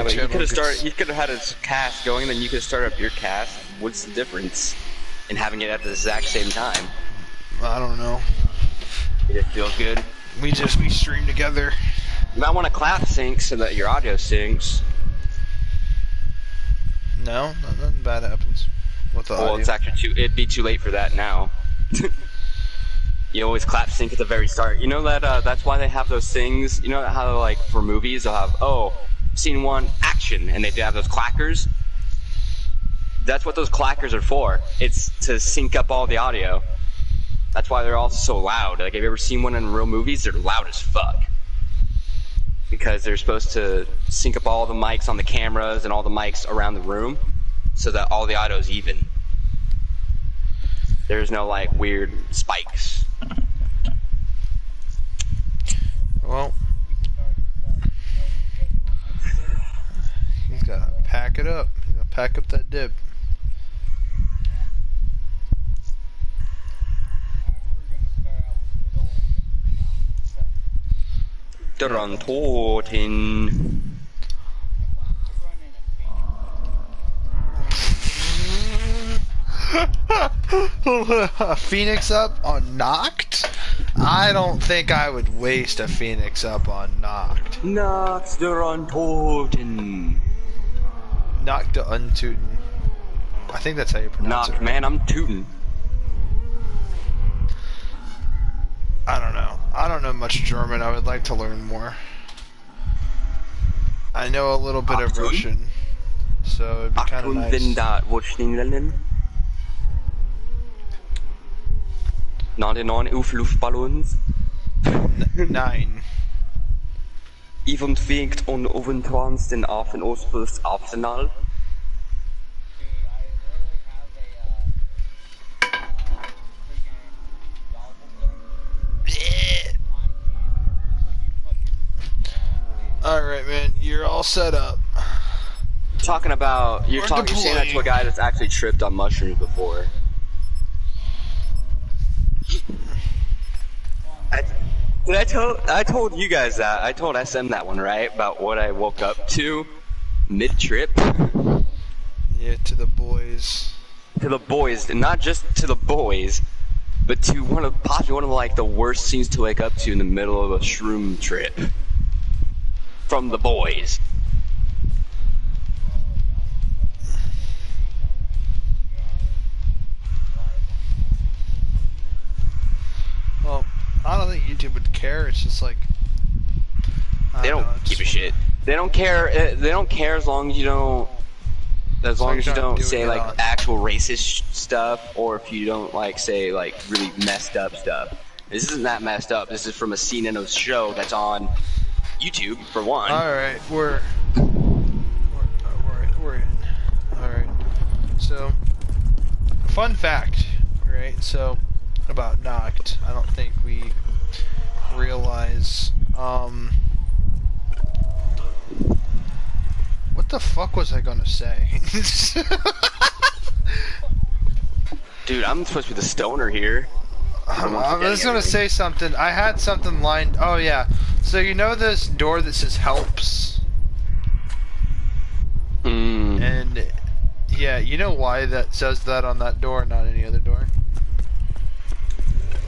But channel you could have had a cast going, then you could start up your cast. What's the difference in having it at the exact same time? I don't know. It feels good. We stream together. You might want to clap sync so that your audio syncs. No, nothing bad happens with the audio. It's actually it'd be too late for that now. You always clap sync at the very start. You know that that's why they have those things. You know how like for movies they'll have scene 1 action, and they have those clackers. That's what those clackers are for. It's to sync up all the audio. That's why they're all so loud. Like, have you ever seen one in real movies? They're loud as fuck. Because they're supposed to sync up all the mics on the cameras and all the mics around the room so that all the audio is even. There's no, like, weird spikes. Well, he's gotta pack it up. He's gotta pack up that dip. Torontotin. Phoenix up on Knocked? I don't think I would waste a Phoenix up on Knocked. Knocked Torontotin. Knocked to Untootin. I think that's how you pronounce it. Knocked, man, I'm tootin'. I don't know. I don't know much German. I would like to learn more. I know a little bit of Russian, so it'd be kind of nice. Luftballons. 9. Even winkt on overtrans den Affen Oostpost Arsenal. Alright, man, you're all set up. You're saying that to a guy that's actually tripped on mushrooms before. I told you guys that. I told SM that one, right? About what I woke up to mid-trip. Yeah, to the boys. To the boys, and not just to the boys, but to possibly one of like the worst scenes to wake up to in the middle of a shroom trip. From the boys. Well, I don't think YouTube would care. It's just like they don't give a shit. They don't care. They don't care as long as you don't. As long as you don't say like actual racist stuff, or if you don't like say like really messed up stuff. This isn't that messed up. This is from a scene in a show that's on YouTube for one. Alright, we're in. Alright. So, fun fact, right? So, about Knocked, I don't think we realize, what the fuck was I gonna say? Dude, I'm supposed to be the stoner here. I was gonna say something. I had something lined. Oh yeah. So you know this door that says helps? And yeah, you know why that says that on that door, not any other door?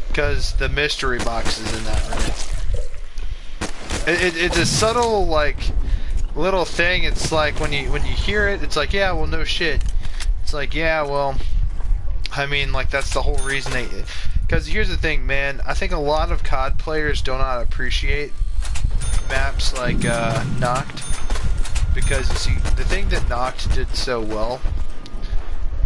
Because the mystery box is in that room. It's a subtle like little thing. It's like when you hear it, it's like, yeah, well, no shit. It's like, yeah, well, I mean, like that's the whole reason they. Because here's the thing, man. I think a lot of COD players do not appreciate maps like Knocked. Because, you see, the thing that Knocked did so well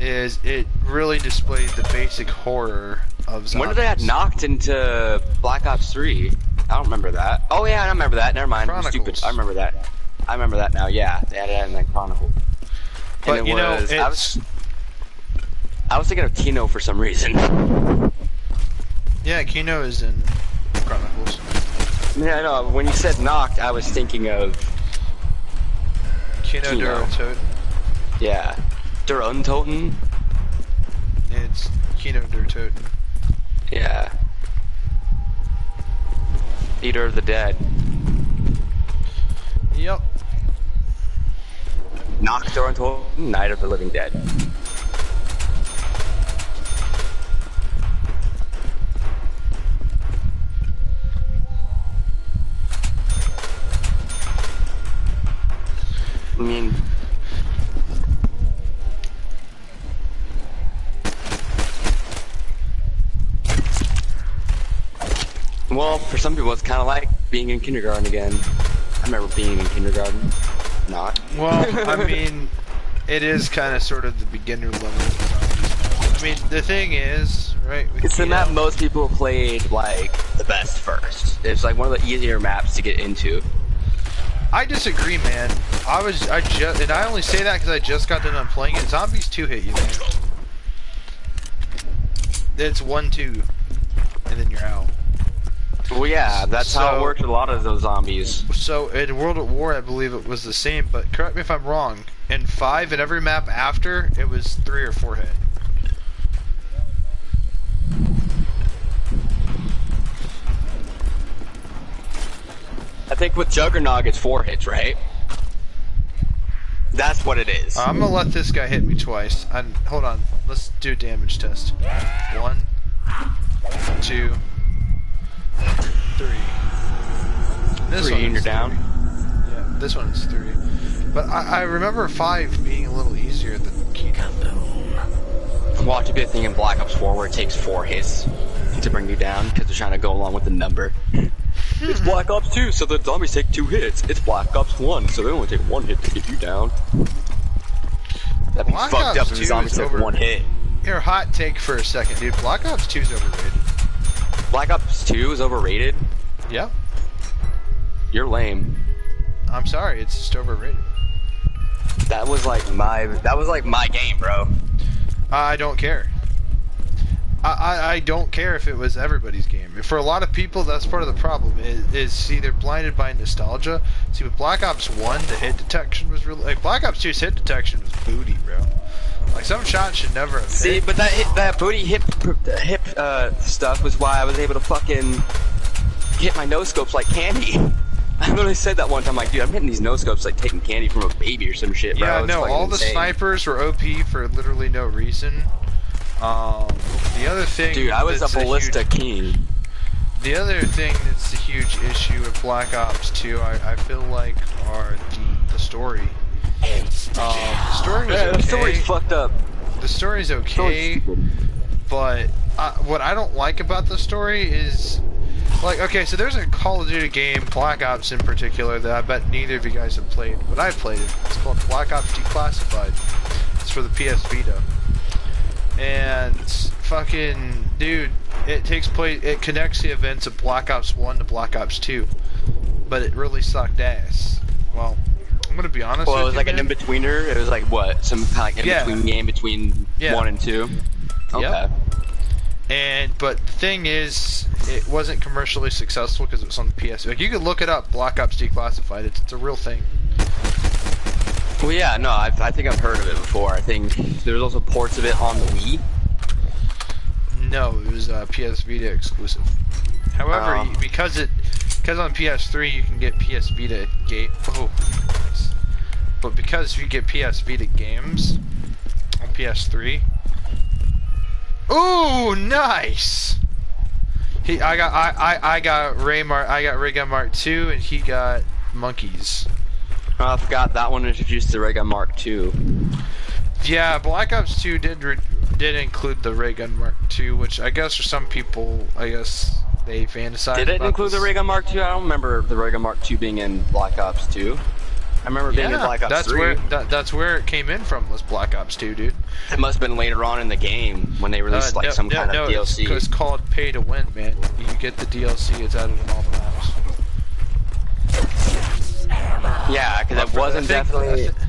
is it really displayed the basic horror of zombies. When did they add Knocked into Black Ops 3? I don't remember that. Oh yeah, I remember that. Never mind. I'm stupid. I remember that. I remember that now. Yeah, they added it in like Chronicles. But you know, I was thinking of Kino for some reason. Yeah, Kino is in Chronicles. Yeah, I know. When you said Knocked, I was thinking of Kino Der Untoten. Yeah. Der Untoten? It's Kino Der Toten. Yeah. Eater of the Dead. Yep. Nocturne until Night of the Living Dead. I mean, well, for some people, it's kind of like being in kindergarten again. I remember being in kindergarten. Not. Well, I mean, it is kind of sort of the beginner level of zombies. I mean, the thing is, right? It's the map most people played, like, the best first. It's like one of the easier maps to get into. I disagree, man. And I only say that because I just got done playing it. Zombies 2 hit you, man. It's 1-2, and then you're out. Well, yeah, that's how it worked with a lot of those zombies. So in World at War, I believe it was the same, but correct me if I'm wrong. In 5, in every map after, it was 3 or 4 hit. I think with Juggernog, it's 4 hits, right? That's what it is. I'm gonna let this guy hit me twice. Hold on, let's do a damage test. 1, 2, 3. This 3 one and you're is down? 3. Yeah, this one is 3. But I remember 5 being a little easier than Kino. Watch it be a thing in Black Ops 4 where it takes 4 hits to bring you down because they're trying to go along with the number. It's Black Ops 2, so the zombies take 2 hits. It's Black Ops 1, so they only take 1 hit to get you down. That'd be Black fucked Ops up if the zombies took 1 hit. Here, hot take for a second, dude. Black Ops 2 is overrated. Black Ops 2 is overrated? Yep. You're lame. I'm sorry, it's just overrated. That was like my game, bro. I don't care. I don't care if it was everybody's game. For a lot of people, that's part of the problem. Is either blinded by nostalgia. See, with Black Ops 1, the hit detection was really like Black Ops 2's hit detection was booty, bro. Like some shots should never have See, hit. but that booty hip stuff was why I was able to fucking hit my no scopes like candy. I literally said that one time, like, dude, I'm hitting these no scopes like taking candy from a baby or some shit, bro. Yeah, no, all insane. the snipers were OP for literally no reason. The other thing, dude, I was a ballista king. The other thing that's a huge issue with Black Ops 2, I feel like, are the story. The story was okay. The story's fucked up. The story's okay, but what I don't like about the story is, like, okay, so there's a Call of Duty game, Black Ops in particular, that I bet neither of you guys have played, but I played it. It's called Black Ops Declassified. It's for the PS Vita. And fucking, dude, it takes place, it connects the events of Black Ops 1 to Black Ops 2, but it really sucked ass. Well, I'm gonna be honest with you, it was like an in-betweener? It was like, what, some kind of in-between game between 1 and 2? Okay. Yep. But the thing is, it wasn't commercially successful because it was on the PS. Like, you could look it up, Black Ops Declassified, it's a real thing. Well, yeah, no, I think I've heard of it before. I think there was also ports of it on the Wii. No, it was PS Vita exclusive. However, because on PS3 you can get PS Vita game. Oh, nice. But because you get PS Vita games on PS3. Ooh, nice. I got Ray Gun Mark II, and he got Monkeys. I forgot that one introduced the Ray Gun Mark II. Yeah, Black Ops 2 did include the Ray Gun Mark II, which I guess for some people, I guess they fantasize. Did it about include this. the Ray Gun Mark II? I don't remember the Ray Gun Mark II being in Black Ops 2. I remember being in Black Ops 3. That's where it came in from, was Black Ops 2, dude. It must have been later on in the game when they released some kind of DLC. It's called pay to win, man. You get the DLC, it's added in all the maps. Yeah, because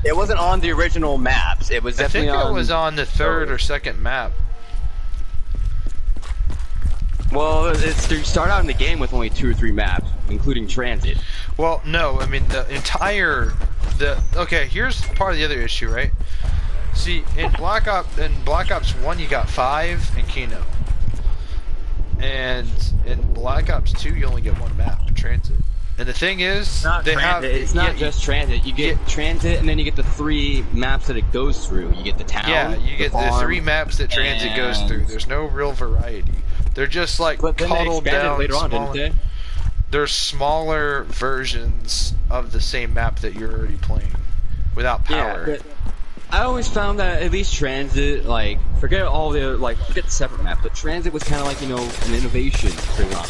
it wasn't on the original maps. It was definitely on. I think it was on the third or second map. Well, you start out in the game with only 2 or 3 maps, including transit. Well, no, I mean okay, here's part of the other issue, right? See, in Black Ops 1 you got 5 and Kino. And in Black Ops 2 you only get 1 map, transit. And the thing is, not they transit. have It's not just transit. You get transit, and then you get the 3 maps that it goes through. You get the town. Yeah, you get the 3 maps that transit goes through. There's no real variety. They're just like cuddled down. Later on, didn't they? They're smaller versions of the same map that you're already playing, without power. Yeah, but I always found that at least transit, like, forget the separate map, but transit was kind of like, an innovation for them.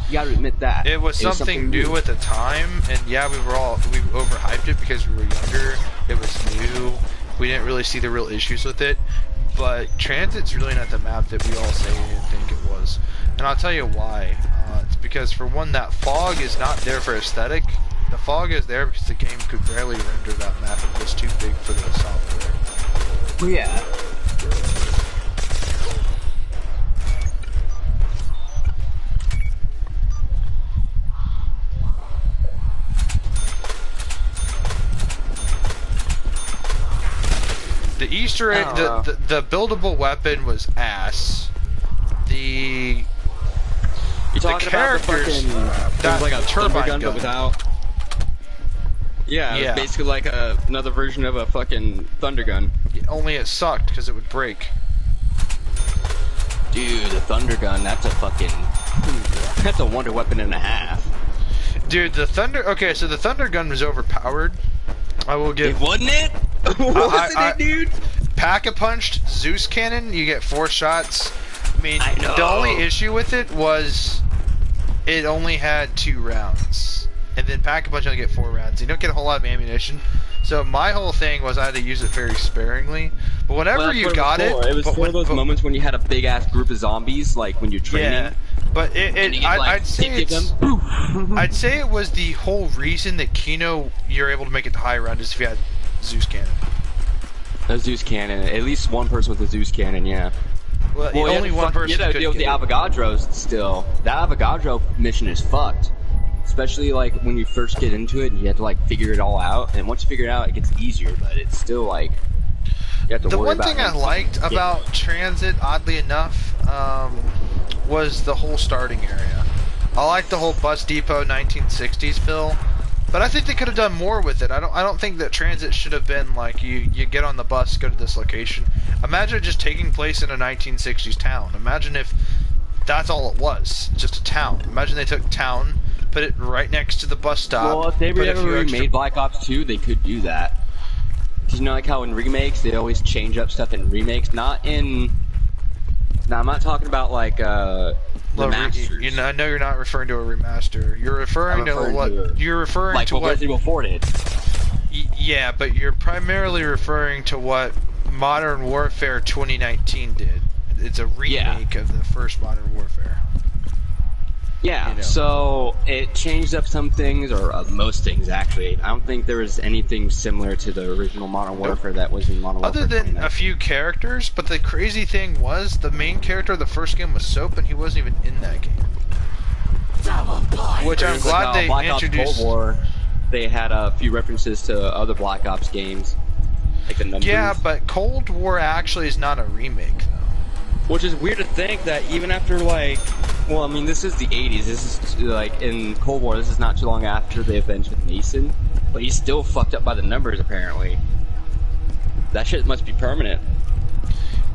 You gotta admit that. It was something new at the time, and yeah, we overhyped it because we were younger. It was new. We didn't really see the real issues with it. But Transit's really not the map that we all say and think it was. And I'll tell you why. It's because, for one, that fog is not there for aesthetic. The fog is there because the game could barely render that map. It was too big for the software. Well, yeah. The Easter egg, the buildable weapon was ass. You talking about the fucking that like a turbine gun, but without? Yeah, it was basically like another version of a fucking thunder gun. Only it sucked because it would break. Dude, the thunder gun, that's a wonder weapon and a half. Dude, the thunder gun was overpowered. I will give. Wasn't it? Wasn't it, dude? Pack-a-punched Zeus cannon, you get 4 shots. I mean, the only issue with it was it only had 2 rounds. And then Pack-a-punch only get 4 rounds. You don't get a whole lot of ammunition. So my whole thing was I had to use it very sparingly. But whenever you got it... It was one of those moments when you had a big-ass group of zombies, like when you're training. Yeah, but I'd say it was the whole reason that Kino, you're able to make it to high round is if you had Zeus cannon. A Zeus cannon. At least one person with a Zeus cannon, yeah. Well only one person could deal with the Avogadros still. That Avogadro mission is fucked. Especially like when you first get into it and you have to like figure it all out. And once you figure it out, it gets easier, but it's still like you have to worry about it. The one thing I liked about Transit, oddly enough, was the whole starting area. I liked the whole bus depot 1960s feel. But I think they could have done more with it. I don't think that Transit should have been like you get on the bus, go to this location. Imagine it just taking place in a 1960s town. Imagine if that's all it was, just a town. Imagine they took town, put it right next to the bus stop. Well, if they ever remade Black Ops 2, they could do that. Because like how in remakes they always change up stuff in remakes, not in. Now I'm not talking about like remasters. I know you're not referring to a remaster. You're referring to what? You're referring like to what Resident Evil 4 did. Yeah, but you're primarily referring to what Modern Warfare 2019 did. It's a remake of the first Modern Warfare. Yeah, so it changed up some things, or most things actually. I don't think there was anything similar to the original Modern Warfare that was in Modern Warfare. Other than a few characters, but the crazy thing was the main character of the first game was Soap, and he wasn't even in that game. Which I'm glad they introduced. Cold War, they had a few references to other Black Ops games, like the numbers. Yeah, but Cold War actually is not a remake, though. Which is weird to think that even after like, well, I mean, this is the 80s. This is like in Cold War. This is not too long after the events with Mason, but he's still fucked up by the numbers apparently. That shit must be permanent.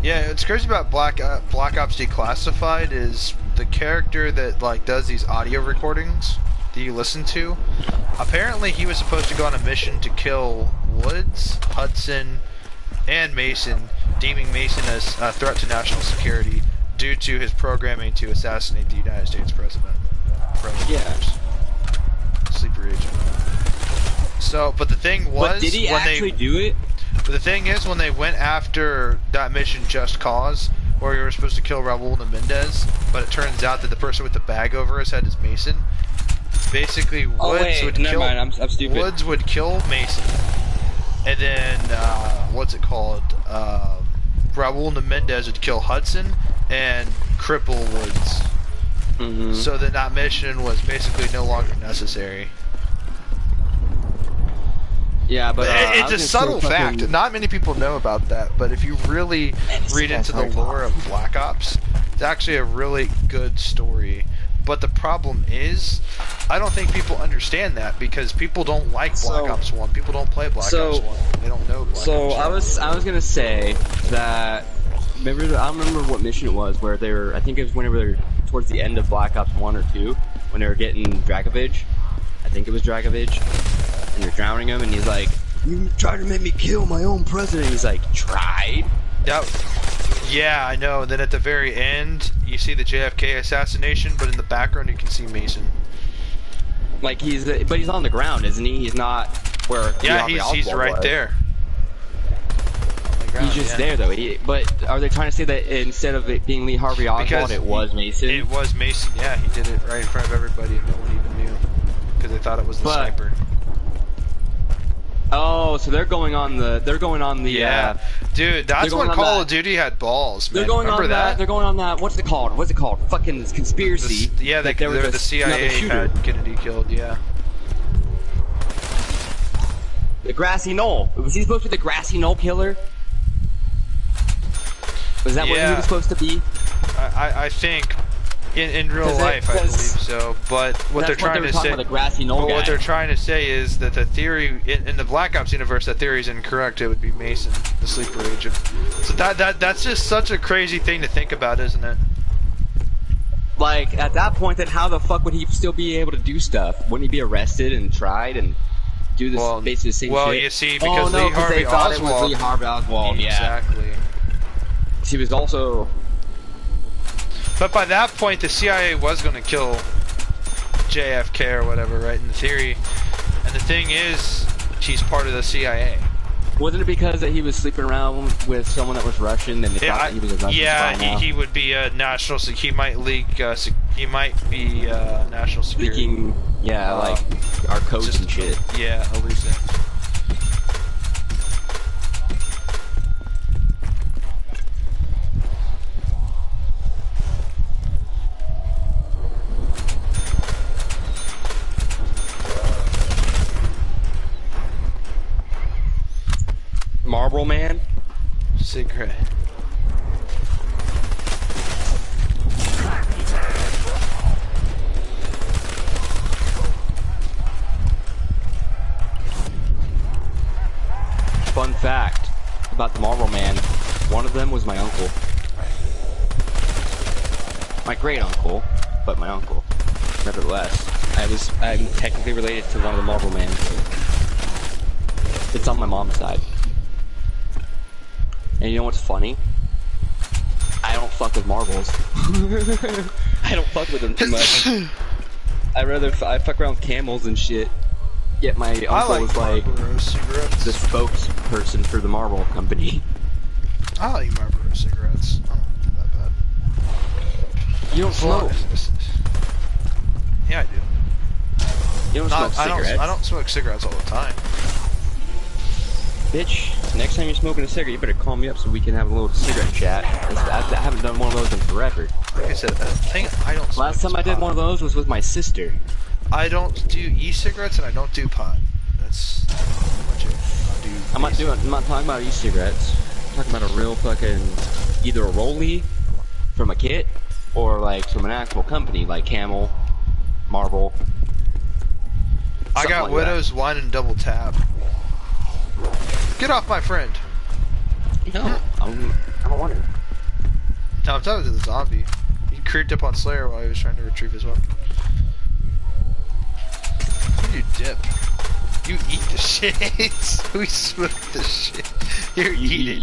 Yeah, what's crazy about Black Ops Declassified is the character that like does these audio recordings that you listen to. Apparently, he was supposed to go on a mission to kill Woods, Hudson, and Mason, deeming Mason as a threat to national security due to his programming to assassinate the United States president. Sleeper agent. So, but the thing was, but did he actually do it? But the thing is, when they went after that mission, Just Cause, where you were supposed to kill Raul Mendez, but it turns out that the person with the bag over his head is Mason. Basically, Woods would kill Mason. And then, Raul Mendez would kill Hudson and cripple Woods. Mm-hmm. So that mission was basically no longer necessary. Yeah, but it's a subtle fact. Not many people know about that, but if you really read into the lore of Black Ops, it's actually a really good story. But the problem is, I don't think people understand that because people don't like Black Ops 1. People don't play Black Ops 1. They don't know Black Ops 1. I was gonna say that. I don't remember what mission it was where they were. I think it was whenever they were towards the end of Black Ops 1 or 2 when they were getting Dragovich. I think it was Dragovich, and they're drowning him, and he's like, "You tried to make me kill my own president." He's like, "Tried?" Yep. Yeah, I know. And then at the very end, you see the JFK assassination, but in the background you can see Mason. Like but he's on the ground, isn't he? He's not where. Yeah, he's right there. He's just there though. But are they trying to say that instead of it being Lee Harvey Oswald, it was Mason? It was Mason. Yeah, he did it right in front of everybody, and no one even knew because they thought it was the sniper. Oh, so they're going on the. Yeah, dude, that's when Call of Duty had balls. Man. They're going Remember on that. They're going on that. What's it called? Fucking conspiracy. Yeah, the CIA had Kennedy killed. Yeah. The grassy knoll. Was he supposed to be the grassy knoll killer? Was that what he was supposed to be? I think in real life I believe so. But what they're trying to say, what they're trying to say is that the theory in the Black Ops universe, that theory is incorrect. It would be Mason, the sleeper agent. So that's just such a crazy thing to think about, isn't it? Like at that point, then how the fuck would he still be able to do stuff? Wouldn't he be arrested and tried and do this basically the same shit? Well, you see, because Lee Harvey Oswald. It was Lee Harvey Oswald. Exactly. He was also. But by that point, the CIA was going to kill JFK or whatever, right? In the theory. And the thing is, he's part of the CIA. Wasn't it because that he was sleeping around with someone that was Russian, and they thought that he was a Russian spy now? He would be a national. He might leak. He might be national security. Leaking, like our codes and shit. Yeah, elusive. Marlboro Man? Cigarette. Fun fact about the Marlboro Man, one of them was my uncle. My great uncle, but my uncle. Nevertheless, I'm technically related to one of the Marlboro Men. It's on my mom's side. And you know what's funny? I don't fuck with marbles. I don't fuck with them too much. I fuck around with camels and shit. Yet my uncle was like the spokesperson for the Marlboro company. I like Marlboro cigarettes. I don't do that bad. You don't smoke? Yeah, I do. You don't smoke cigarettes? I don't smoke cigarettes all the time. Bitch, next time you're smoking a cigarette, you better call me up so we can have a little cigarette chat. I haven't done one of those in forever. Like I said, I don't smoke. Last time I did one of those was with my sister. I don't do e-cigarettes and I don't do pot. That's what you do. I'm not talking about e-cigarettes. I'm talking about a real fucking, either a rollie from a kit or like from an actual company like Camel, Marlboro. I got like Widow's Wine and Double Tap. Get off my friend! No, I don't want to. No, I'm talking to the zombie. He creeped up on Slayer while he was trying to retrieve his weapon. You dip. You eat the shit. We smoke the shit. You're eating.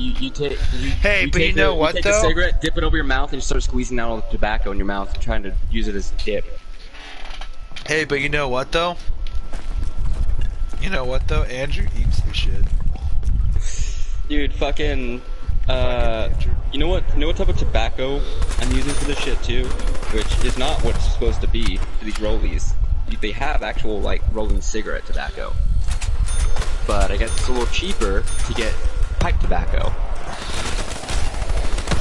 You know what though? You take a cigarette, dip it over your mouth, and you start squeezing out all the tobacco in your mouth, trying to use it as dip. Hey, but you know what though? You know what though? Andrew eats the shit. Dude, fucking, you know what type of tobacco I'm using for this shit too? Which is not what it's supposed to be for these rollies. They have actual, like, rolling cigarette tobacco. But I guess it's a little cheaper to get pipe tobacco.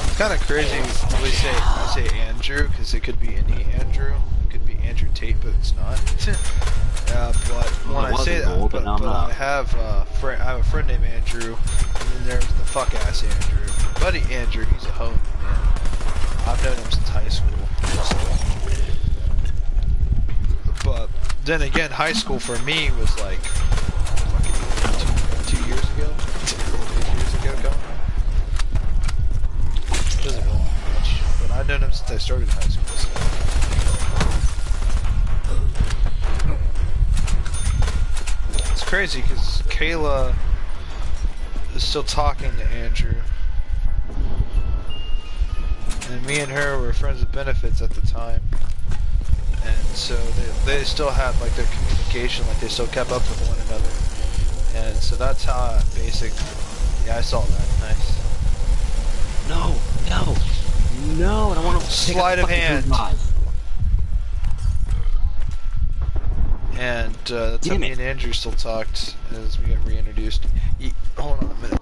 It's kind of crazy I say Andrew, because it could be any Andrew. It could be Andrew Tate, but it's not. But when I say that, but I have a friend named Andrew, and then there's the fuck ass Andrew. Buddy Andrew, he's a homie, man. I've known him since high school. So. then again, high school for me was like fucking 2 years ago. 2 years ago going on. Doesn't really mean much. But I've known him since I started high school. So. It's crazy because Kayla is still talking to Andrew. And me and her were friends with benefits at the time. And so they still had like their communication, like they still kept up with one another. And so that's how basic. Yeah, I saw that. Nice. No, no, no! I don't want to sleight of hand. And that's how me and Andrew still talked as we got reintroduced. Hold on a minute.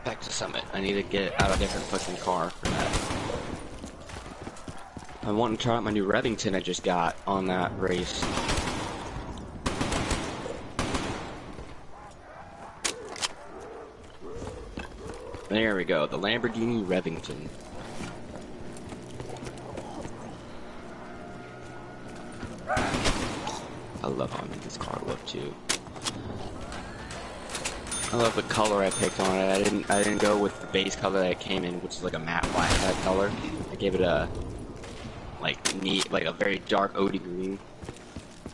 Back to Summit. I need to get out a different fucking car for that. I want to try out my new Revington I just got on that race. There we go, the Lamborghini Revington. I love how I made this car look too. I love the color I picked on it. I didn't go with the base color that it came in, which is like a matte black type color. I gave it a neat, like a very dark OD green.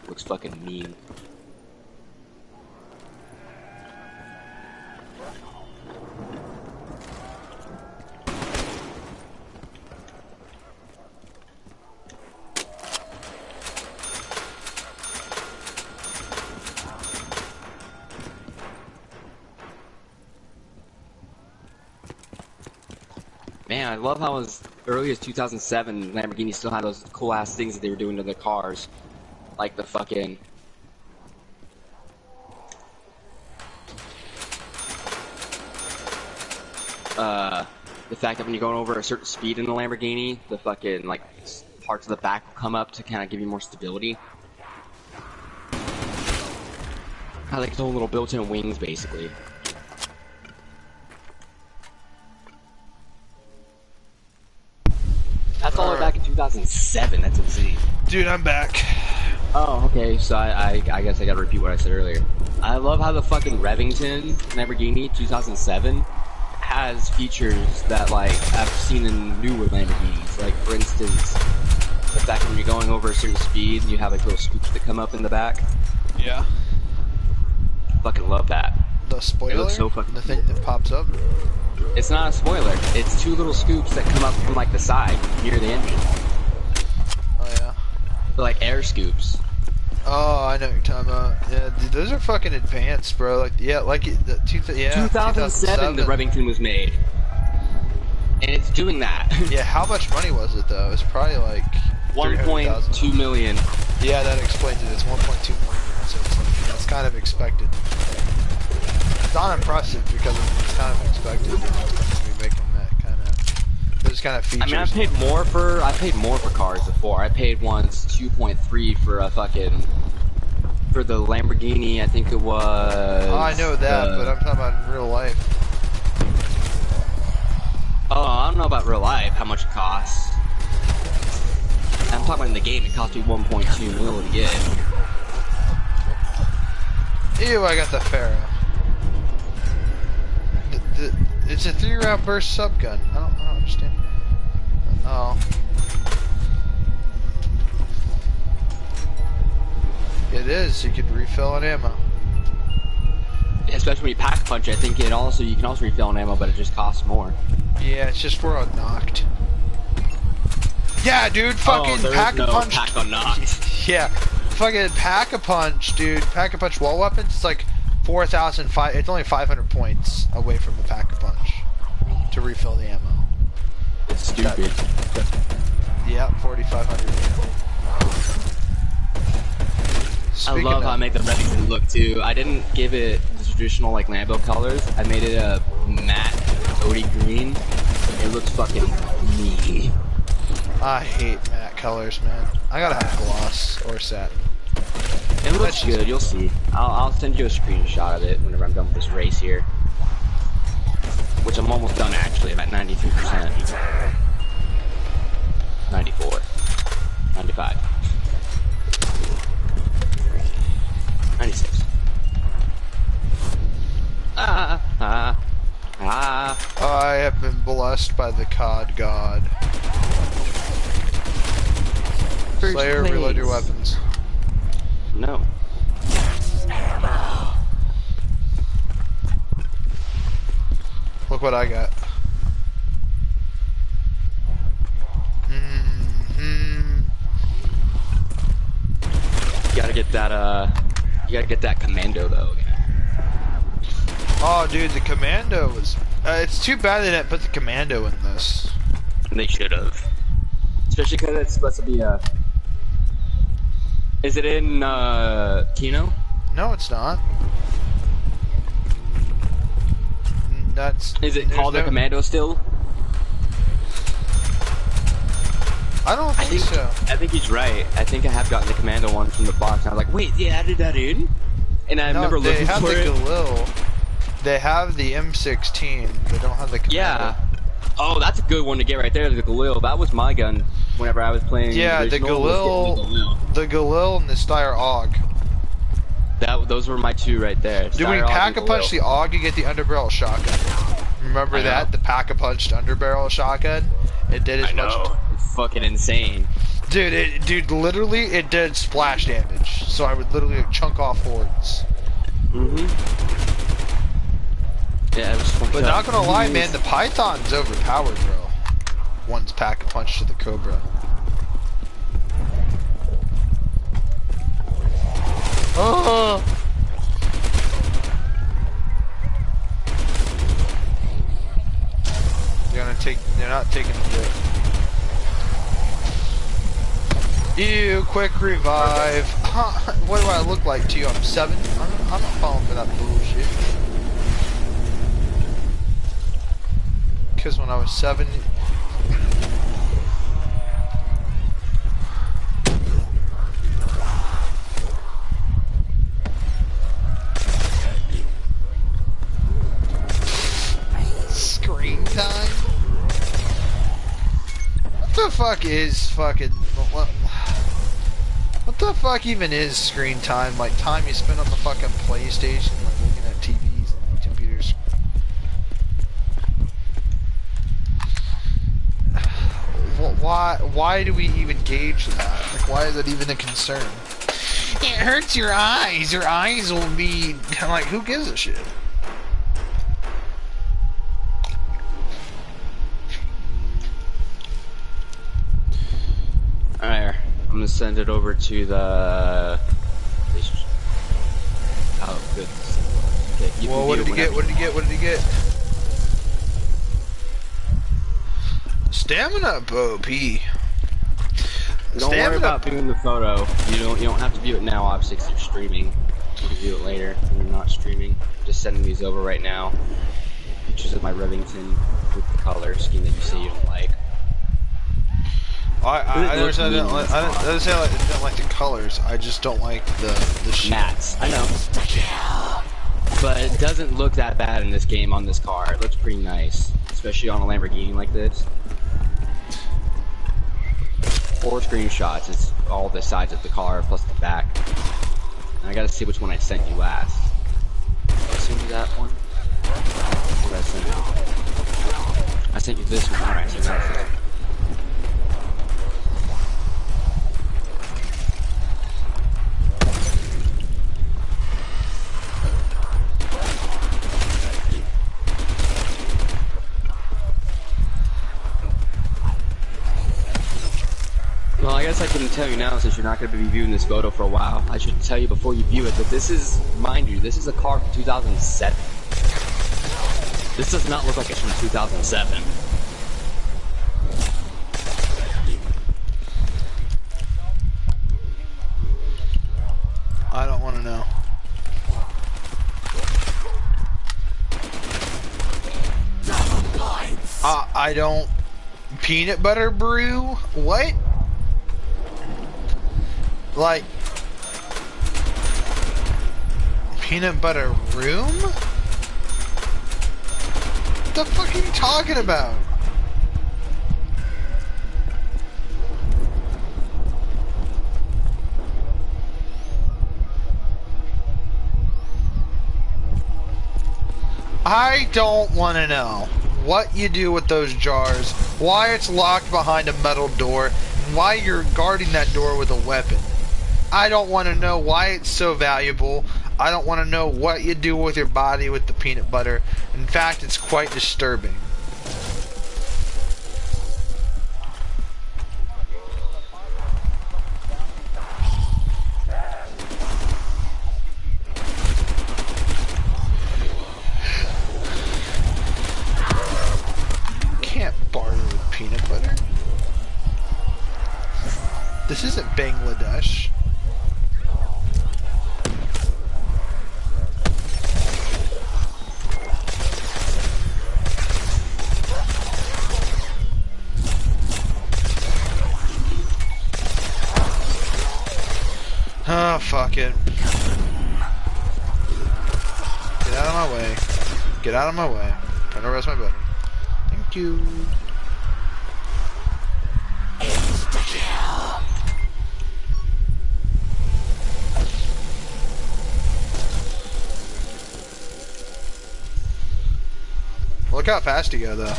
Looks fucking mean. Man, I love how as early as 2007, Lamborghini still had those cool ass things that they were doing to their cars. Like the fucking... the fact that when you're going over a certain speed in the Lamborghini, the fucking, like, parts of the back will come up to kind of give you more stability. I like its own little built-in wings, basically. That's all the way back in 2007, that's insane. Dude, I'm back. Oh, okay, so I guess I gotta repeat what I said earlier. I love how the fucking Revington Lamborghini 2007 has features that, like, I've seen in newer Lamborghinis. Like, for instance, the fact that when you're going over a certain speed, you have, like, little scoops that come up in the back. Yeah. Fucking love that. The spoiler? It looks so fucking the thing that pops up? It's not a spoiler. It's two little scoops that come up from, like, the side, near the engine. Oh, yeah? They're like air scoops. Oh, I know what you're talking about. Yeah, dude, those are fucking advanced, bro. Like, yeah, like, 2007 the Revington was made. And it's doing that. Yeah, how much money was it, though? It's probably, like, 1.2 million. Yeah, that explains it. It's 1.2 million. So it's, like, that's kind of expected. It's not impressive because it's kind of expected to be making that kind of those kind of features. I mean, I paid more for cars before. I paid once 2.3 for a fucking for the Lamborghini. I think it was. Oh, I know that, but I'm talking about in real life. Oh, I don't know about real life. How much it costs? I'm talking about in the game. It cost me 1.2 mil to get. Ew, I got the Pharaoh. It's a 3-round burst subgun. I don't understand. Oh. It is. You could refill on ammo. Especially when you pack a punch, I think you can also refill on ammo, but it just costs more. Yeah, it's just for unlocked. Yeah, dude, fucking pack a punch. Pack unlocked. Yeah, fucking pack a punch, dude. Pack a punch wall weapons. It's like 4,005. It's only 500 points away from the pack a punch to refill the ammo. It's stupid. Yeah, 4,500. I love how I make the Revington look too. I didn't give it the traditional like Lambo colors. I made it a matte OD green. It looks fucking mean. I hate matte colors, man. I gotta have gloss or satin. It looks good. You'll see. I'll send you a screenshot of it whenever I'm done with this race here. Which I'm almost done actually. I'm at 93%. 94. 95. 96. I have been blessed by the COD God. Slayer, reload your weapons. No. Look what I got. You gotta get that, you gotta get that commando though. Oh, dude, the commando was. It's too bad they didn't put the commando in this. They should have. Especially because it's supposed to be a. Is it in Kino? No, it's not. That's. Is it called the commando still? I don't think so. I think he's right. I think I have gotten the commando one from the box. And I was like, wait, they added that in? And I remember looking for it. They have the Galil. They have the M16. They don't have the commando. Yeah. Oh, that's a good one to get right there. The Galil. That was my gun whenever I was playing. Yeah, the Galil. The Galil and the Steyr AUG. Those were my two right there. Dude, when you pack-a-punch the AUG, you get the underbarrel shotgun. Remember that? The pack-a-punched underbarrel shotgun? It did as much. It's fucking insane. Dude, literally, it did splash damage. So I would literally chunk off hordes. Yeah, it was fucked But up. not gonna lie, man, the Python's overpowered, bro. One's pack-a-punch to the Cobra. Oh! They're not taking the hit. Ew, quick revive. Huh, what do I look like to you? I'm 7? I'm not falling for that bullshit. Because when I was 7... Screen time? What the fuck is fucking... What the fuck even is screen time? Like, time you spend on the fucking PlayStation, like looking at TVs and computers. Why do we even gauge that? Like, why is that even a concern? It hurts your eyes. Your eyes will be... Like, who gives a shit? Alright, I'm gonna send it over to the... Oh, goodness. Okay, well, what did he get? What did he get? What did he get? Stamina, Bo3. Don't worry about viewing the photo. You don't have to view it now, obviously, because you're streaming. You can view it later when you're not streaming. Just sending these over right now. Pictures of my Revington with the color scheme that you say you don't like. I don't say I don't like the colors. I just don't like the shit. Mats. I know. But it doesn't look that bad in this game on this car. It looks pretty nice, especially on a Lamborghini like this. 4 screenshots. It's all the sides of the car plus the back. And I gotta see which one I sent you last. Did I send you that one? What did I send you? I sent you this one. Alright, so that's it. Well, I guess I can tell you now, since you're not going to be viewing this photo for a while. I should tell you before you view it that this is, mind you, this is a car from 2007. This does not look like it's from 2007. I don't want to know. I don't... Peanut butter brew? What? Like, Peanut butter room? What the fuck are you talking about? I don't want to know what you do with those jars, why it's locked behind a metal door, and why you're guarding that door with a weapon. I don't want to know why it's so valuable. I don't want to know what you do with your body with the peanut butter. In fact, it's quite disturbing. Can't barter with peanut butter. This isn't Bangladesh. Oh, fuck it. Get out of my way. Get out of my way. I'm trying to rest my button. Thank you. Insta-kill. Look how fast you go, though.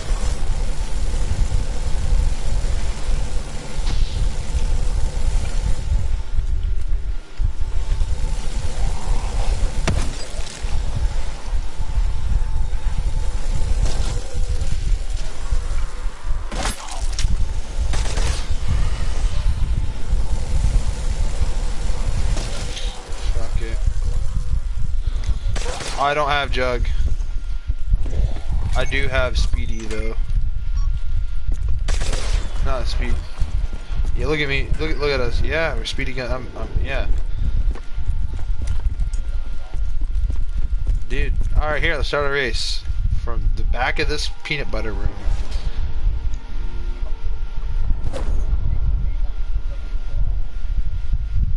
I don't have Jug. I do have Speedy though. Not Speed. Yeah, look at me. Look at us. Yeah, we're Speedy gun. Yeah. Dude. All right, here. Let's start a race from the back of this peanut butter room.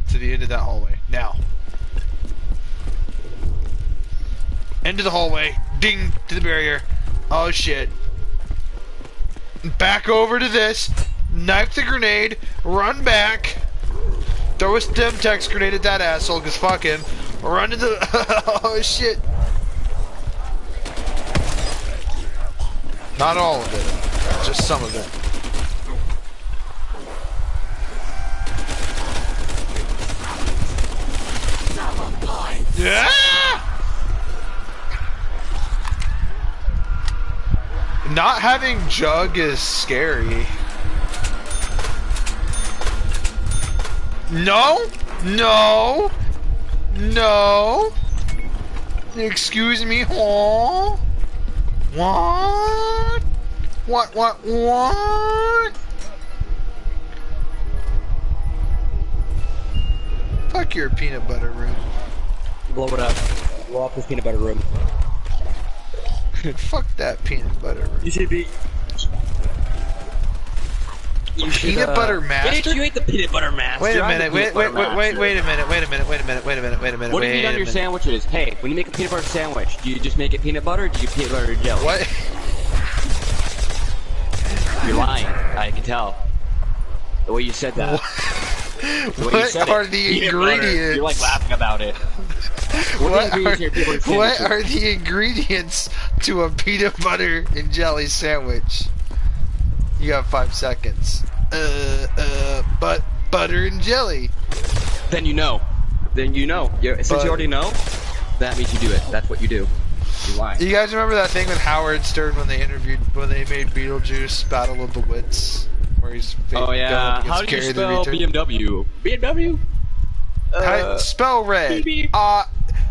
To the end of that hallway. Now. Into the hallway. Ding to the barrier. Oh shit. Back over to this. Knife the grenade. Run back. Throw a stem text grenade at that asshole, cause fuck him. Run to the oh shit. Not all of it. Just some of it. Yeah! Not having Jug is scary. No! No! No! Excuse me, huh? What? What? Fuck your peanut butter room. Blow it up. Blow up this peanut butter room. Fuck that peanut butter room. You should be... Peanut butter master? You ate the peanut butter master. Wait a minute, wait a minute. What have you done to your sandwiches? Hey, when you make a peanut butter sandwich, do you just make it peanut butter or do you peanut butter and jelly? What? You're lying. I can tell. The way you said that. What are the ingredients? You're like laughing about it. What are the ingredients to a peanut butter and jelly sandwich? You got 5 seconds. Butter and jelly. Then you know. Since you already know, that means you do it. That's what you do. You're lying. You guys remember that thing with Howard Stern when they made Beetlejuice Battle of the Wits? Where he's oh yeah. How do you spell BMW? BMW? Spell red.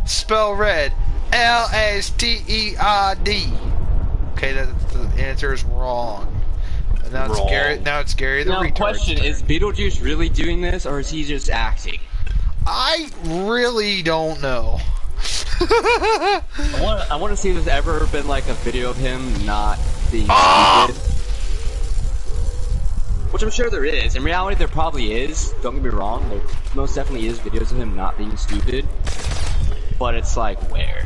Spell red. L-S-T-E-R-D. Okay, the answer is wrong. And now it's Gary. Now it's Gary the retard. Question: is Beetlejuice really doing this, or is he just acting? I really don't know. I want to see if there's ever been like a video of him not being stupid. Which I'm sure there is. In reality, there probably is. Don't get me wrong. There most definitely is videos of him not being stupid. but it's like where?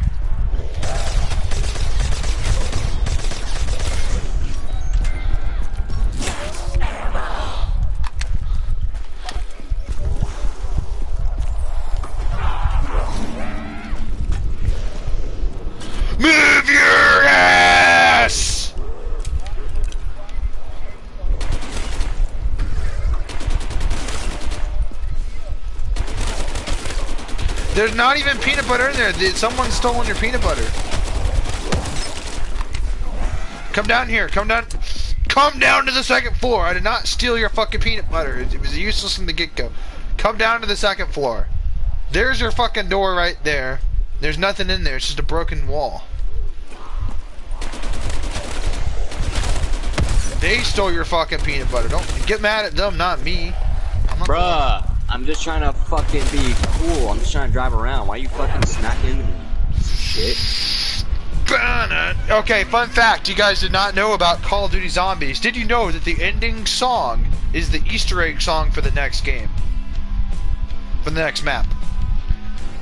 Move your ass! There's not even peanut butter in there. Someone's stolen your peanut butter. Come down here. Come down. Come down to the second floor. I did not steal your fucking peanut butter. It was useless from the get-go. Come down to the second floor. There's your fucking door right there. There's nothing in there. It's just a broken wall. They stole your fucking peanut butter. Don't get mad at them, not me. Bruh, I'm just trying to fucking be cool. I'm just trying to drive around. Why you fucking smacking into me? Shit. Okay, fun fact you guys did not know about Call of Duty Zombies. Did you know that the ending song is the Easter egg song for the next game? For the next map.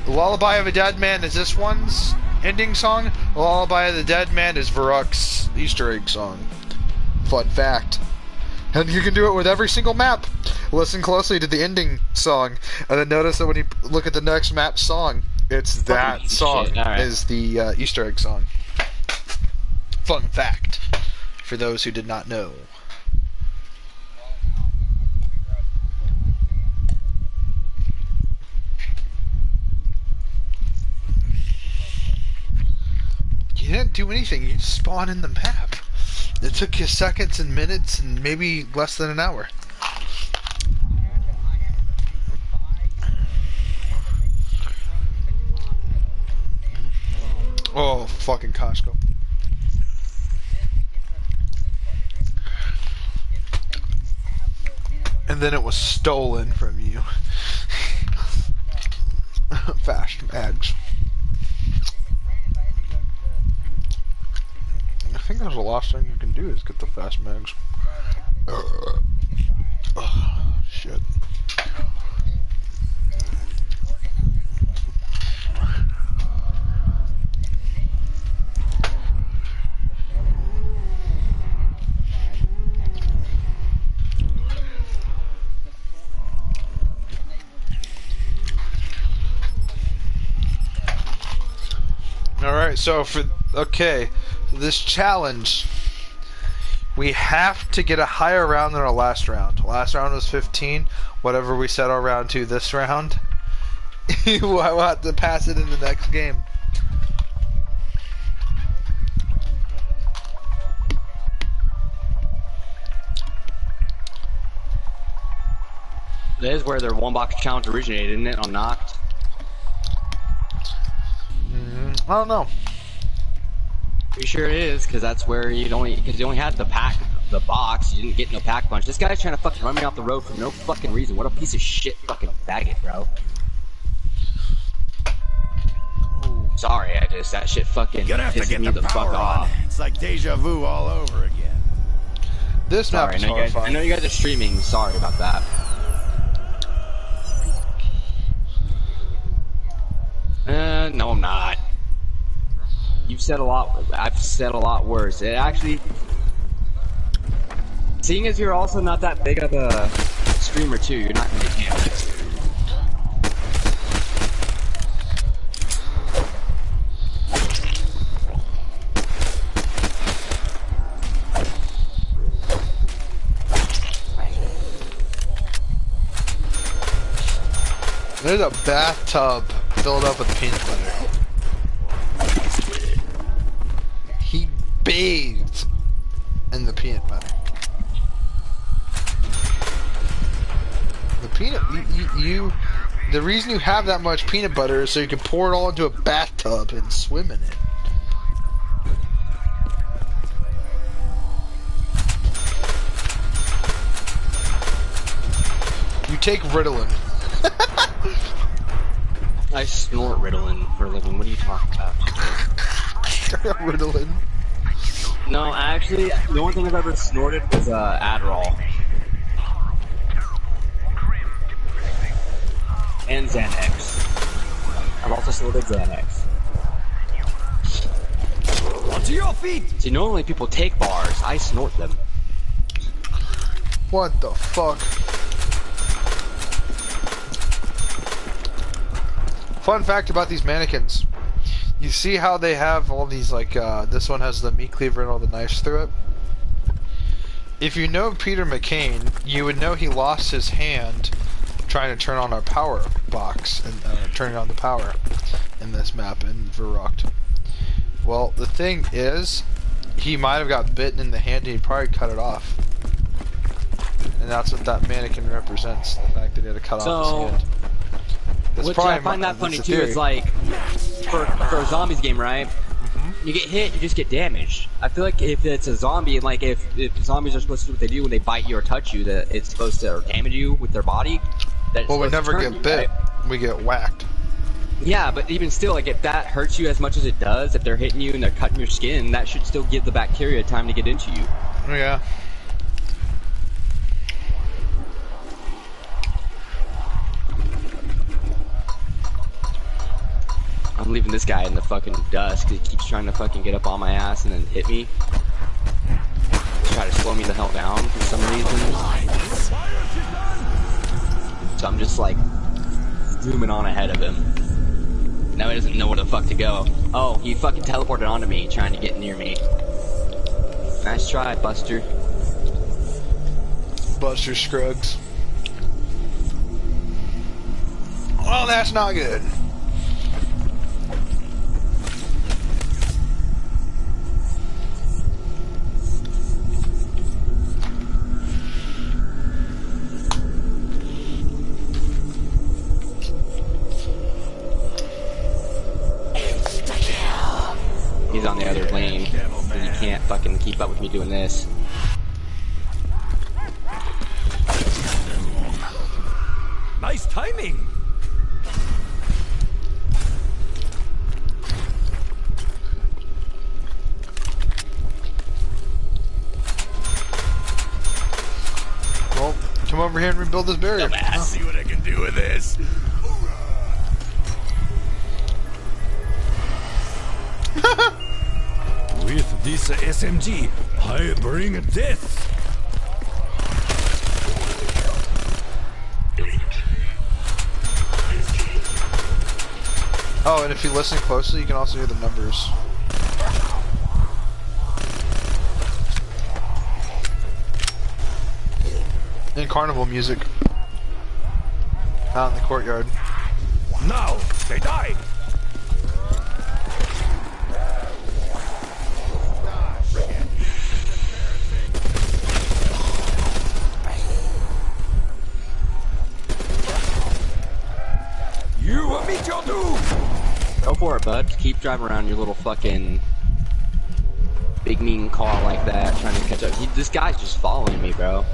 The Lullaby of a Dead Man is this one's ending song. The Lullaby of the Dead Man is Varuk's Easter egg song. Fun fact. And you can do it with every single map. Listen closely to the ending song, and then notice that when you look at the next map song, it's that song is the Easter egg song. Fun fact for those who did not know. You didn't do anything, you just spawned in the map. It took you seconds and minutes and maybe less than an hour. Oh, fucking Costco. And then it was stolen from you. Fast mags. I think that's the last thing you can do is get the fast mags. Oh, shit. Alright, so for this challenge, we have to get a higher round than our last round. Last round was 15. Whatever we set our round to this round, we'll have to pass it in the next game. That is where their one box challenge originated, isn't it? On Knocked. I don't know. Pretty sure it is, because that's where you only had the box. You didn't get no pack punch. This guy's trying to fucking run me off the road for no fucking reason. What a piece of shit fucking faggot, bro. Sorry, that shit fucking pisses me the fuck off. It's like deja vu all over again. This map is horrifying. I know you guys are streaming. Sorry about that. No, I'm not. You've said a lot. I've said a lot worse. It actually, seeing as you're also not that big of a streamer too, you're not gonna get it. There's a bathtub filled up with peanut butter. He bathed in the peanut butter. The peanut, the reason you have that much peanut butter is so you can pour it all into a bathtub and swim in it. You take Ritalin. I snort Ritalin for a living. What are you talking about? Ritalin. No, actually, the only thing I've ever snorted was Adderall. And Xanax. I've also assorted Xanax. Onto your feet! See, normally people take bars. I snort them. What the fuck? Fun fact about these mannequins. You see how they have all these, like, this one has the meat cleaver and all the knives through it? If you know Peter McCain, you would know he lost his hand trying to turn on our power box and turning on the power in this map in Verrucht. Well, the thing is, he might have got bitten in the hand and he probably cut it off. And that's what that mannequin represents, the fact that he had to cut off his hand. That's Which I find that funny too, is like, for a zombies game, right? You get hit, you just get damaged. I feel like if it's a zombie, and like if zombies are supposed to do what they do when they bite you or touch you, that it's supposed to damage you with their body. Well, we never get bit, right? We get whacked. Yeah, but even still, like if that hurts you as much as it does, if they're hitting you and they're cutting your skin, that should still give the bacteria time to get into you. Yeah. I'm leaving this guy in the fucking dust because he keeps trying to fucking get up on my ass and then hit me. Try to slow me the hell down for some reason. So I'm just like zooming on ahead of him. Now he doesn't know where the fuck to go. Oh, he fucking teleported onto me trying to get near me. Nice try, Buster. Buster Scruggs. Well, that's not good. He's on the other lane. And you can't fucking keep up with me doing this. Nice timing! Well, come over here and rebuild this barrier. Let's see what I can do with this. With this SMG, I bring death. Oh, and if you listen closely, you can also hear the numbers. And carnival music. Out in the courtyard. Now, they die. You will meet your doom. Go for it, bud. Keep driving around your little fucking big mean car like that, trying to catch up. This guy's just following me, bro.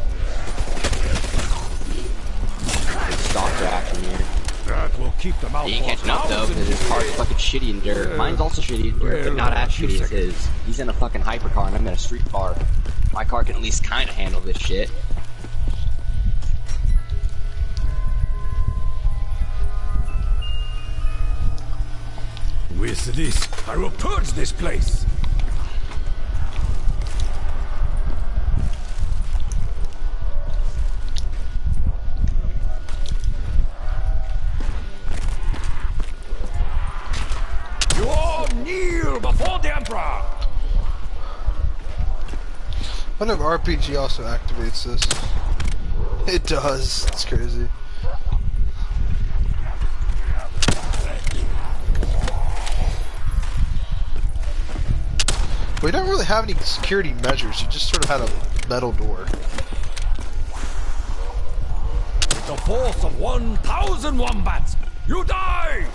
Stalker action here. That will keep them out. He ain't catching up though, because his car's fucking shitty in dirt. Mine's also shitty in dirt, but not as shitty as his. He's in a fucking hypercar and I'm in a street car. My car can at least kind of handle this shit. With this, I will purge this place. You all kneel before the Emperor. I wonder if RPG also activates this. It does. It's crazy. We don't really have any security measures. You just sort of had a metal door. With the force of 1,000 wombats, you die!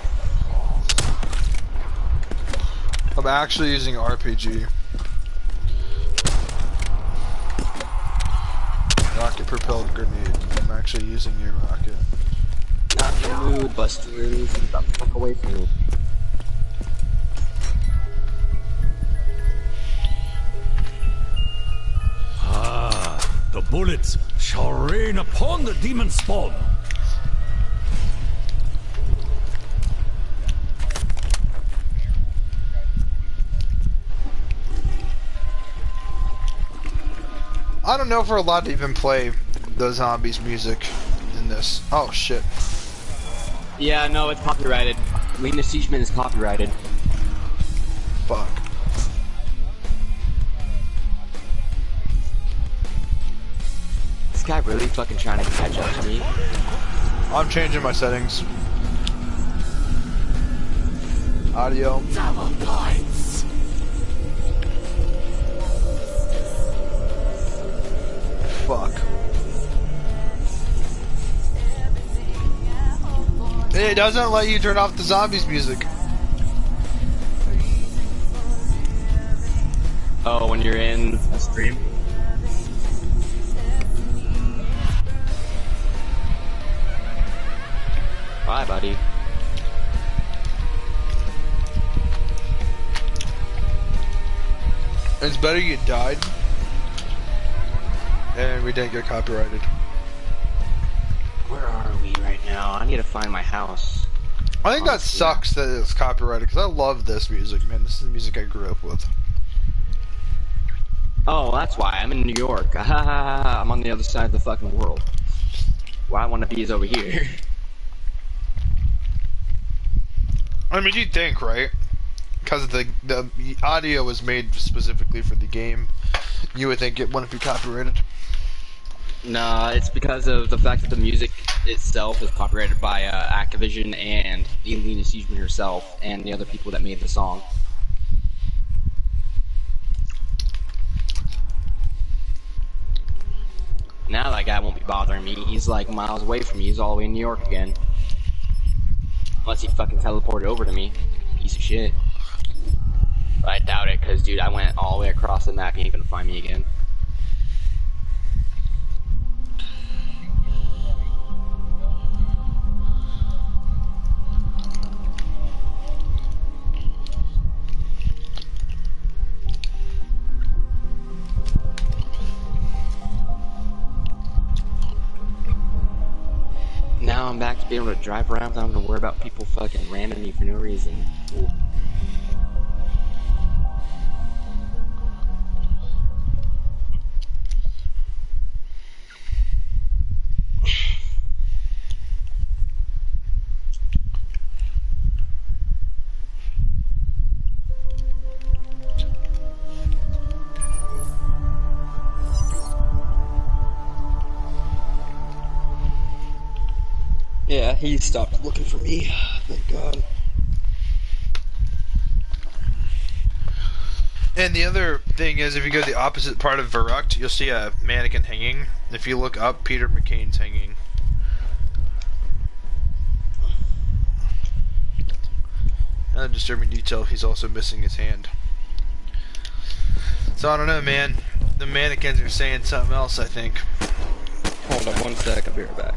I'm actually using RPG. Rocket propelled grenade. I'm actually using your rocket. Not in the mood, Buster. Get the fuck away from me. The bullets shall rain upon the demon spawn. I don't know if we're allowed to even play the zombies music in this. Oh shit. Yeah, no, it's copyrighted. Lena Siegeman is copyrighted. Fuck. This guy really fucking trying to catch up to me. I'm changing my settings. Audio. Double points. Fuck. It doesn't let you turn off the zombies music. Oh, when you're in a stream? Bye, buddy. It's better you died. And we didn't get copyrighted. Where are we right now? I need to find my house. I think that sucks that it's copyrighted, because I love this music, man. This is the music I grew up with. Oh, that's why. I'm in New York. I'm on the other side of the fucking world. Where I want to be is over here. I mean, you'd think, right? Because the audio was made specifically for the game, you would think it wouldn't be copyrighted. No, it's because of the fact that the music itself is copyrighted by Activision and Lena Siegeman herself and the other people that made the song. Now that guy won't be bothering me. He's like miles away from me. He's all the way in New York again. Unless he fucking teleported over to me. Piece of shit. But I doubt it, because dude, I went all the way across the map. He ain't gonna find me again. Now I'm back to be able to drive around without having to worry about people fucking ramming me for no reason. Ooh. Yeah, he stopped looking for me. Thank God. And the other thing is, if you go to the opposite part of Verrucht, you'll see a mannequin hanging. If you look up, Peter McCain's hanging. Another disturbing detail, he's also missing his hand. So I don't know, man. The mannequins are saying something else, I think. Hold on one sec, I'll be right back.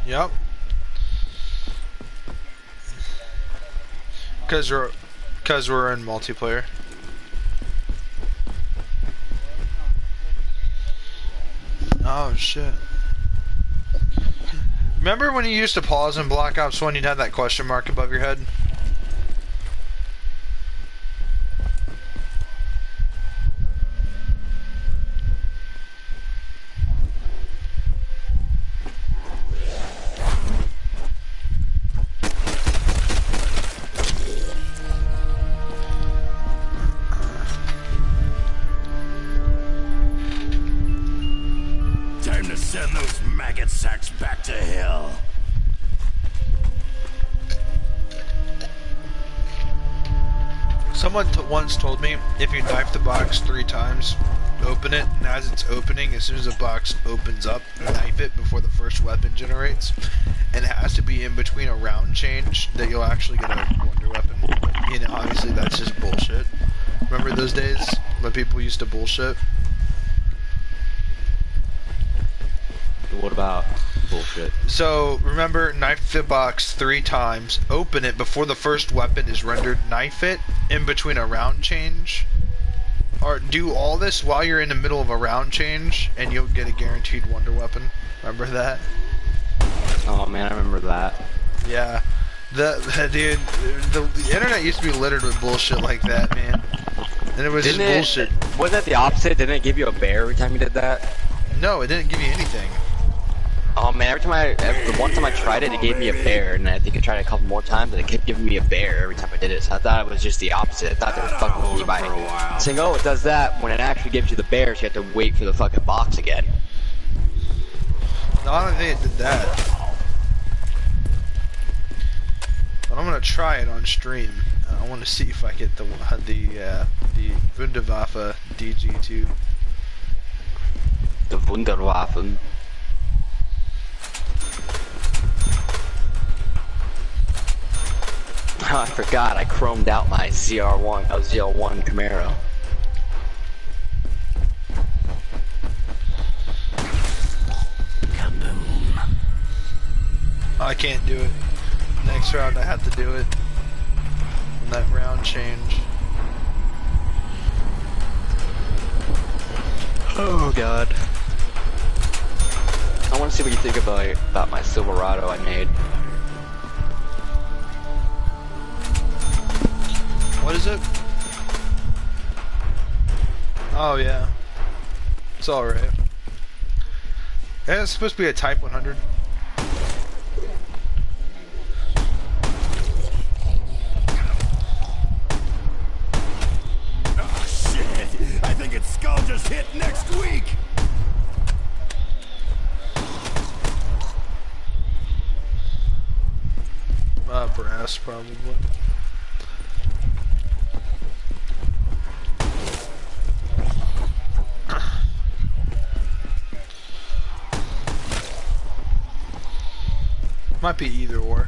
Yep. Cause we're in multiplayer. Oh shit. Remember when you used to pause in Black Ops 1, you'd have that question mark above your head? Send those maggot sacks back to hell. Someone once told me if you knife the box 3 times, open it, and as it's opening, as soon as the box opens up, knife it before the first weapon generates. And it has to be in between a round change that you'll actually get a wonder weapon. But, you know, obviously that's just bullshit. Remember those days when people used to bullshit? What about bullshit? So, remember, knife the box 3 times, open it before the first weapon is rendered, knife it in between a round change. Or do all this while you're in the middle of a round change, and you'll get a guaranteed wonder weapon. Remember that? Oh man, I remember that. Yeah. Dude, the internet used to be littered with bullshit like that, man. And it was just bullshit. Wasn't that the opposite? Didn't it give you a bear every time you did that? No, it didn't give you anything. Oh man, the one time I tried it, it gave me a bear, and I think I tried it a couple more times, and it kept giving me a bear every time I did it. So I thought it was just the opposite. I thought they were fucking with me by saying, "Oh, it does that," when it actually gives you the bear, so you have to wait for the fucking box again. No, I don't think it did that. But I'm gonna try it on stream. I want to see if I get the Wunderwaffe DG2. The Wunderwaffen. Oh, I forgot. I chromed out my ZR1 Camaro. I can't do it. Next round I have to do it. And that round change. Oh god. I want to see what you think about my Silverado I made. What is it? Oh yeah. It's alright. Yeah, it's supposed to be a Type 100. Oh shit! I think its skull just hit next week! Brass probably. Might be either or,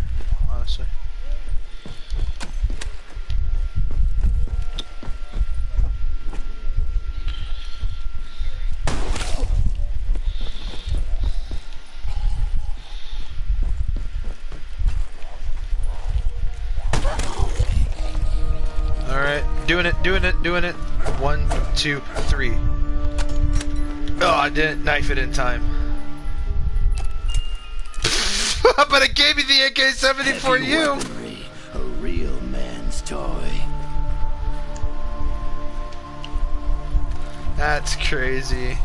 honestly. Alright, doing it. 1, 2, 3. Oh, I didn't knife it in time. But it gave me the AK-70 for you! A real man's toy. That's crazy.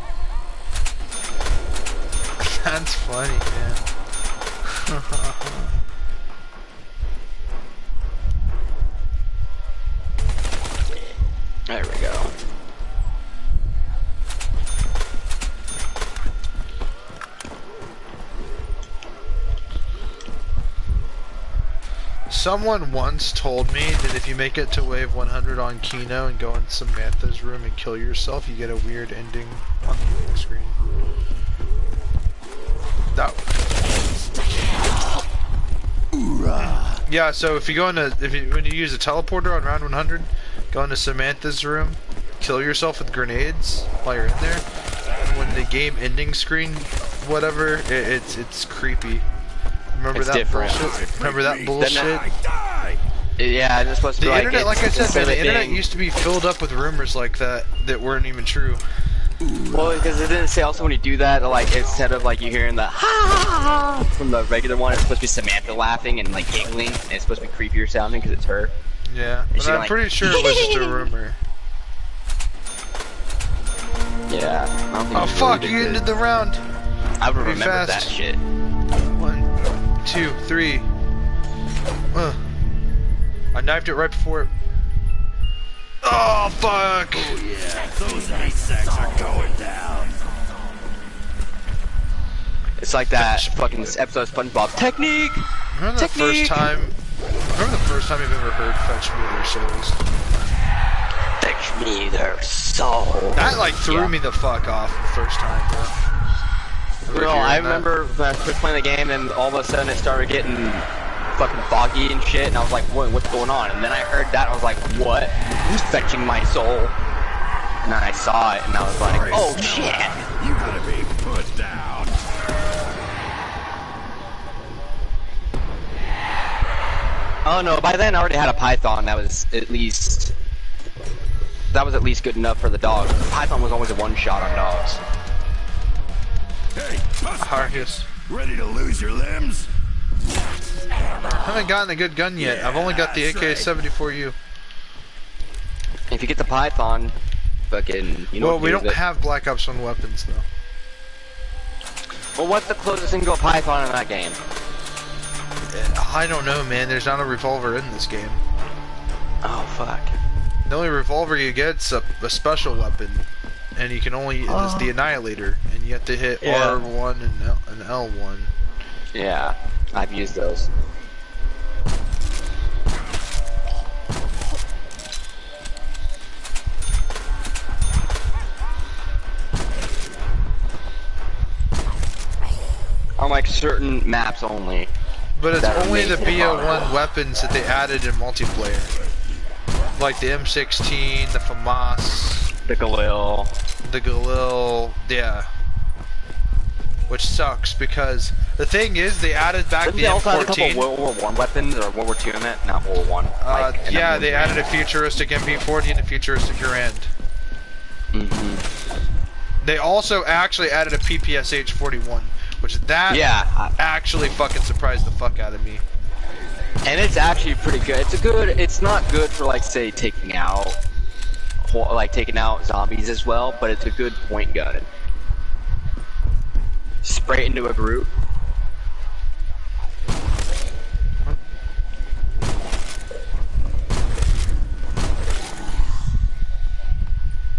That's funny, man. There we go. Someone once told me that if you make it to wave 100 on Kino and go in Samantha's room and kill yourself, you get a weird ending on the main screen. That. Yeah, so if you go into when you use a teleporter on round 100, go into Samantha's room, kill yourself with grenades while you're in there. When the game ending screen, whatever, it's creepy. Remember It's that different. bullshit? Remember that bullshit? Yeah, it's supposed to be The like internet, like I said, man, the internet thing. used to be filled up with rumors like that weren't even true. Well, because it didn't say also when you do that, like instead of like you hearing the ha ha ha from the regular one, it's supposed to be Samantha laughing and like giggling, and it's supposed to be creepier sounding because it's her. Yeah, but I'm pretty sure it was just a rumor. Yeah. I don't think Oh it fuck! really You did ended good. the round. I would pretty remember fast. that shit. 1, 2, 3. I knifed it right before it. Oh fuck! Oh yeah, those meat sacks are going down. It's like that fucking episode of SpongeBob. Technique! Remember the first time? Remember the first time you've ever heard "Fetch Me Their Souls"? stretch me their soul. That like threw me the fuck off the first time, bro. Bro, I remember when I was first playing the game, and all of a sudden it started getting fucking foggy and shit, and I was like, what's going on? And then I heard that, and I was like, what? Who's fetching my soul? And then I saw it, and I was like, oh shit! You gotta be put down. Oh no, by then I already had a python that was at least good enough for the dogs. The python was always a one-shot on dogs. Hey, Harkus. ready to lose your limbs? I haven't gotten a good gun yet. I've only got the AK-74U. If you get the python, fucking, you know. Well, we don't have Black Ops 1 weapons though. Well, what's the closest thing to a python in that game? I don't know, man. There's not a revolver in this game. Oh fuck. The only revolver you get's a special weapon, and you can only it's the Annihilator, and you have to hit R1 and L1. Yeah, I've used those. On like certain maps only. But it's That only the makes it BO1 hard. weapons that they added in multiplayer. Like the M16, the FAMAS, The Galil. the Galil, yeah. Which sucks because the thing is they added back Didn't the they also add a couple M14. World War One weapons or World War Two in it? Not World War One. Yeah, they added a futuristic MP40 and a futuristic Garand. They also actually added a PPSH 41, which that actually fucking surprised the fuck out of me. And it's actually pretty good. It's not good for like say taking out zombies as well, but it's a good point gun. Spray it into a group.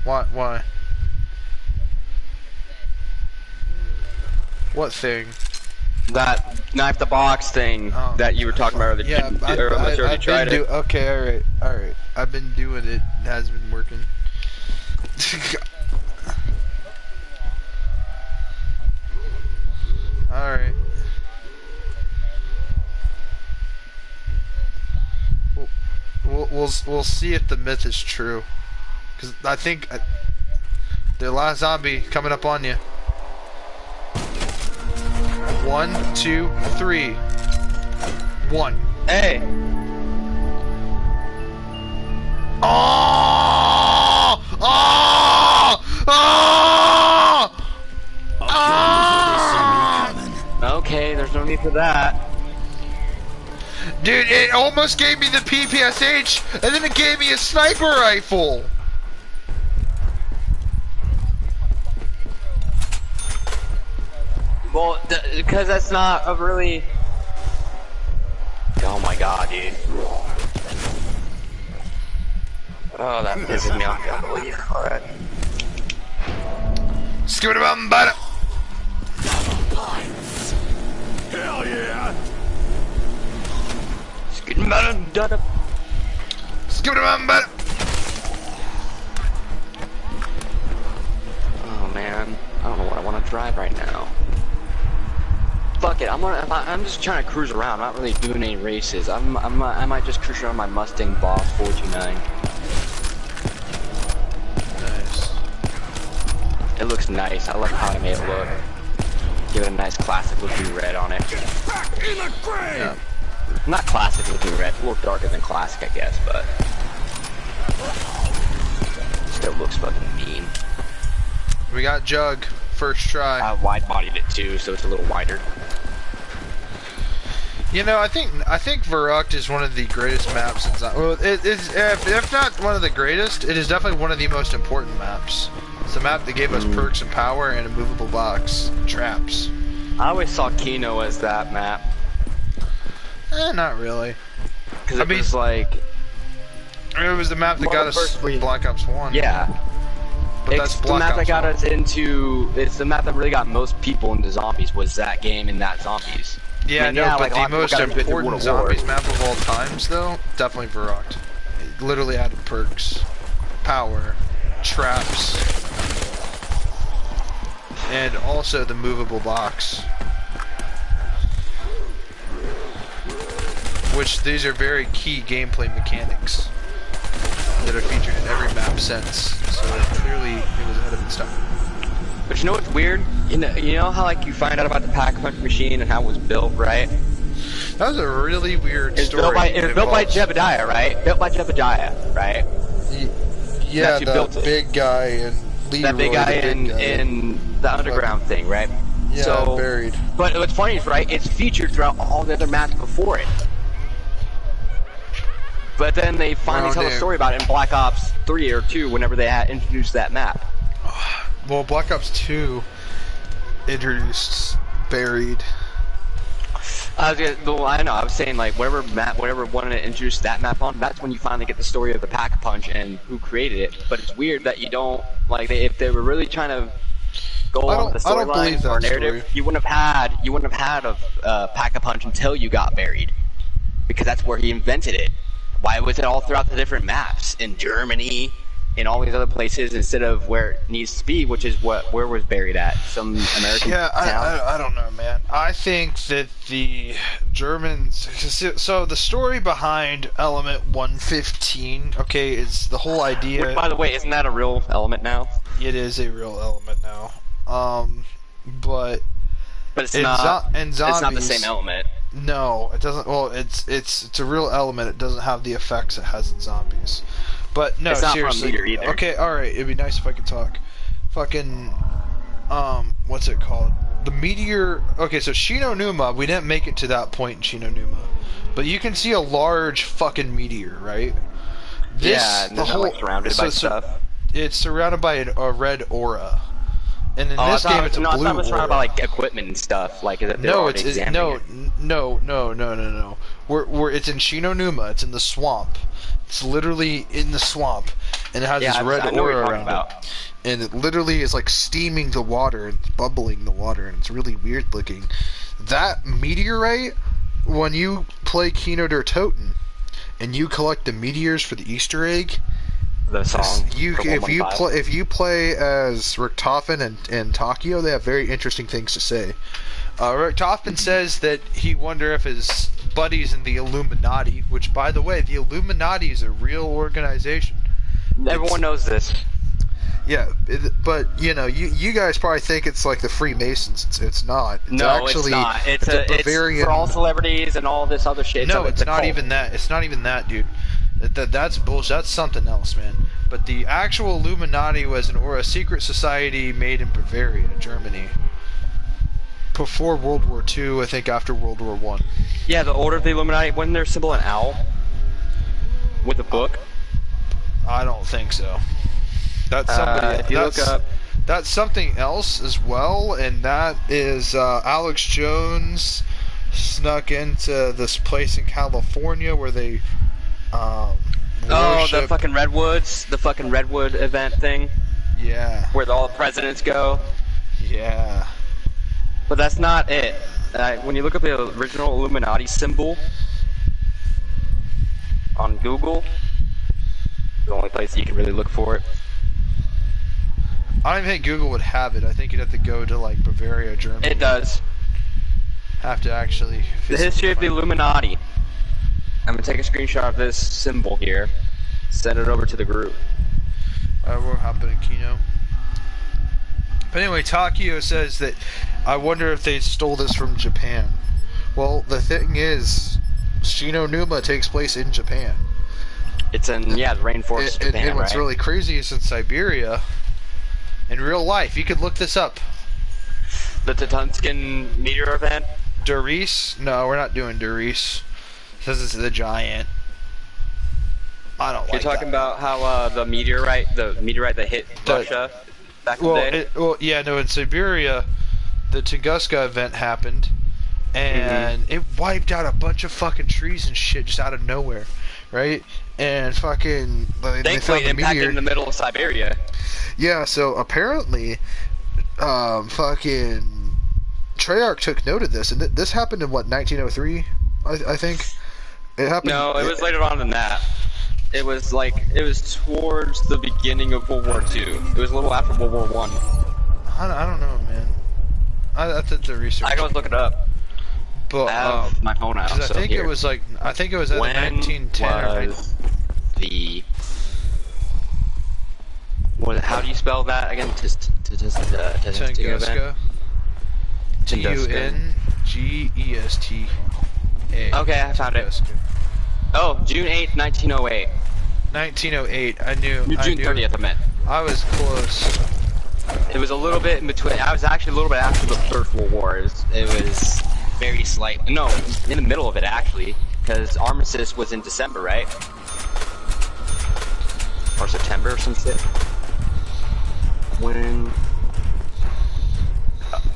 Why? What thing? That knife the box thing that you were talking about earlier. Yeah, Unless you already tried it. Okay, alright. I've been doing it. It hasn't been working. Alright. We'll see if the myth is true. Cause I think the last zombie coming up on you. 1, 2, 3. 1. Hey! Oh! Oh! Oh! Oh! Okay, there's no need for that. Dude, it almost gave me the PPSH, and then it gave me a sniper rifle. Well, because that's not a really... Oh my god, dude. Oh, that pisses me off. Alright. Skibidi-bum-bada. Hell yeah! Skibidi-bum-bada. Skibidi-bum-bada. Oh man, I don't know what I want to drive right now. Fuck it, I'm just trying to cruise around. I'm not really doing any races. I might just cruise around my Mustang Boss 429. Nice. It looks nice. I like how I made it look. Give it a nice classic looking red on it. Back in the grave! Yeah. Not classic looking red. It's a little darker than classic, I guess, but still looks fucking mean. We got Jug. First try. I wide bodied it too, so it's a little wider. You know, I think Verrucht is one of the greatest maps in well, it is if not one of the greatest, it is definitely one of the most important maps. It's a map that gave us perks and power and a movable box, traps. I always saw Kino as that map. Not really. Because it was like... It was the map that got us Black Ops 1. Yeah. But that's the map that got 1. us into... It's the map that really got most people into zombies, was that game and that zombies. Yeah, I mean, no, yeah, but like, a lot the of most people got into important World of War. zombies map of all times, though, definitely Verrucht. It literally added perks. power, traps, and also the movable box. Which these are very key gameplay mechanics that are featured in every map since. So clearly it was ahead of its time. But you know what's weird? You know how like you find out about the Pack-a-Punch machine and how it was built, right? That was a really weird story. It was built by Jebediah, right? Built by Jebediah, right? Yeah, the big guy and Leroy, that big guy in the underground thing, right? Yeah, so, buried. But what's funny is, right, it's featured throughout all the other maps before it. But then they finally tell a story about it in Black Ops 3 or 2 whenever they had introduced that map. Well, Black Ops 2 introduced Buried. I know. I was saying like whatever one to introduce that map on. That's when you finally get the story of the Pack-a-Punch and who created it. But it's weird that you don't like if they were really trying to go on the storyline or narrative, you wouldn't have had a Pack-a-Punch until you got Buried, because that's where he invented it. Why was it all throughout the different maps in Germany, in all these other places, instead of where it needs to be, which is where was Buried at? Some American town? I don't know, man. I think that the Germans... So the story behind Element 115, okay, is the whole idea... Which, by the way, isn't that a real element now? It is a real element now. But it's not the same element. No, it doesn't. Well, it's a real element. It doesn't have the effects it has in zombies. But no, it's not seriously. From either. Okay, all right. It'd be nice if I could talk. Fucking, what's it called? The meteor. Okay, so Shinonuma. We didn't make it to that point in Shinonuma, but you can see a large fucking meteor, right? And the whole like surrounded by stuff. It's surrounded by a red aura. And in this game, it's a blue aura. It's not surrounded by like equipment and stuff. Like no, no. It's in Shinonuma. It's in the swamp. It's literally in the swamp, and it has this red aura around it. And it literally is like steaming the water and bubbling the water, and it's really weird looking. That meteorite, when you play Kino der Toten, and you collect the meteors for the Easter egg. The song. If you play as Richtofen and Takio, they have very interesting things to say. Richtofen says that he wonder if his buddies in the Illuminati, which by the way, the Illuminati is a real organization. Everyone knows this. Yeah, but you know, you guys probably think it's like the Freemasons. It's not. It's not. It's Bavarian. It's for all celebrities and all this other shit. No, it's not even that. It's not even that, dude. That's bullshit. That's something else, man. But the actual Illuminati was a secret society made in Bavaria, Germany. Before World War II, I think after World War I. Yeah, the Order of the Illuminati, wasn't their symbol an owl? With a book? I don't think so. That's somebody. That's something else as well, and that is Alex Jones snuck into this place in California where they the fucking Redwoods, the fucking Redwood event thing. Yeah. Where all the presidents go. Yeah. But that's not it. When you look up the original Illuminati symbol on Google, the only place you can really look for it. I don't even think Google would have it. I think you'd have to go to like Bavaria, Germany. It does. Have to actually. The history of the Illuminati. I'm gonna take a screenshot of this symbol here, send it over to the group. We're hopping in Kino. But anyway, Takio says that I wonder if they stole this from Japan. Well, the thing is, Shinonuma takes place in Japan. It's in the rainforest of Japan, and what's really crazy is in Siberia. In real life, you could look this up. The Tutunskin meteor event? Doris? No, we're not doing Doris. Says it's the giant. I don't like that. You're talking about how the meteorite that hit Russia back in the day? In Siberia, the Tunguska event happened, and it wiped out a bunch of fucking trees and shit just out of nowhere, right? And fucking... Thankfully, it impacted in the middle of Siberia. Yeah, so apparently, fucking Treyarch took note of this, and this happened in, 1903, I think? It happened... No, it was later on than that. It was towards the beginning of World War II. It was a little after World War One. I don't know, man. I have to research. I can always look it up. But I have my phone out. 'cause I so think here. it was either 1910 or was the how do you spell that again? Tunguska. Tungesta. Okay, I found it. Oh, June 8th, 1908. 1908. I knew. June 30th, I meant. I was close. It was a little bit in between. I was actually a little bit after the First World War. It was very slight. No, in the middle of it actually, because armistice was in December, right? Or September or some shit. When?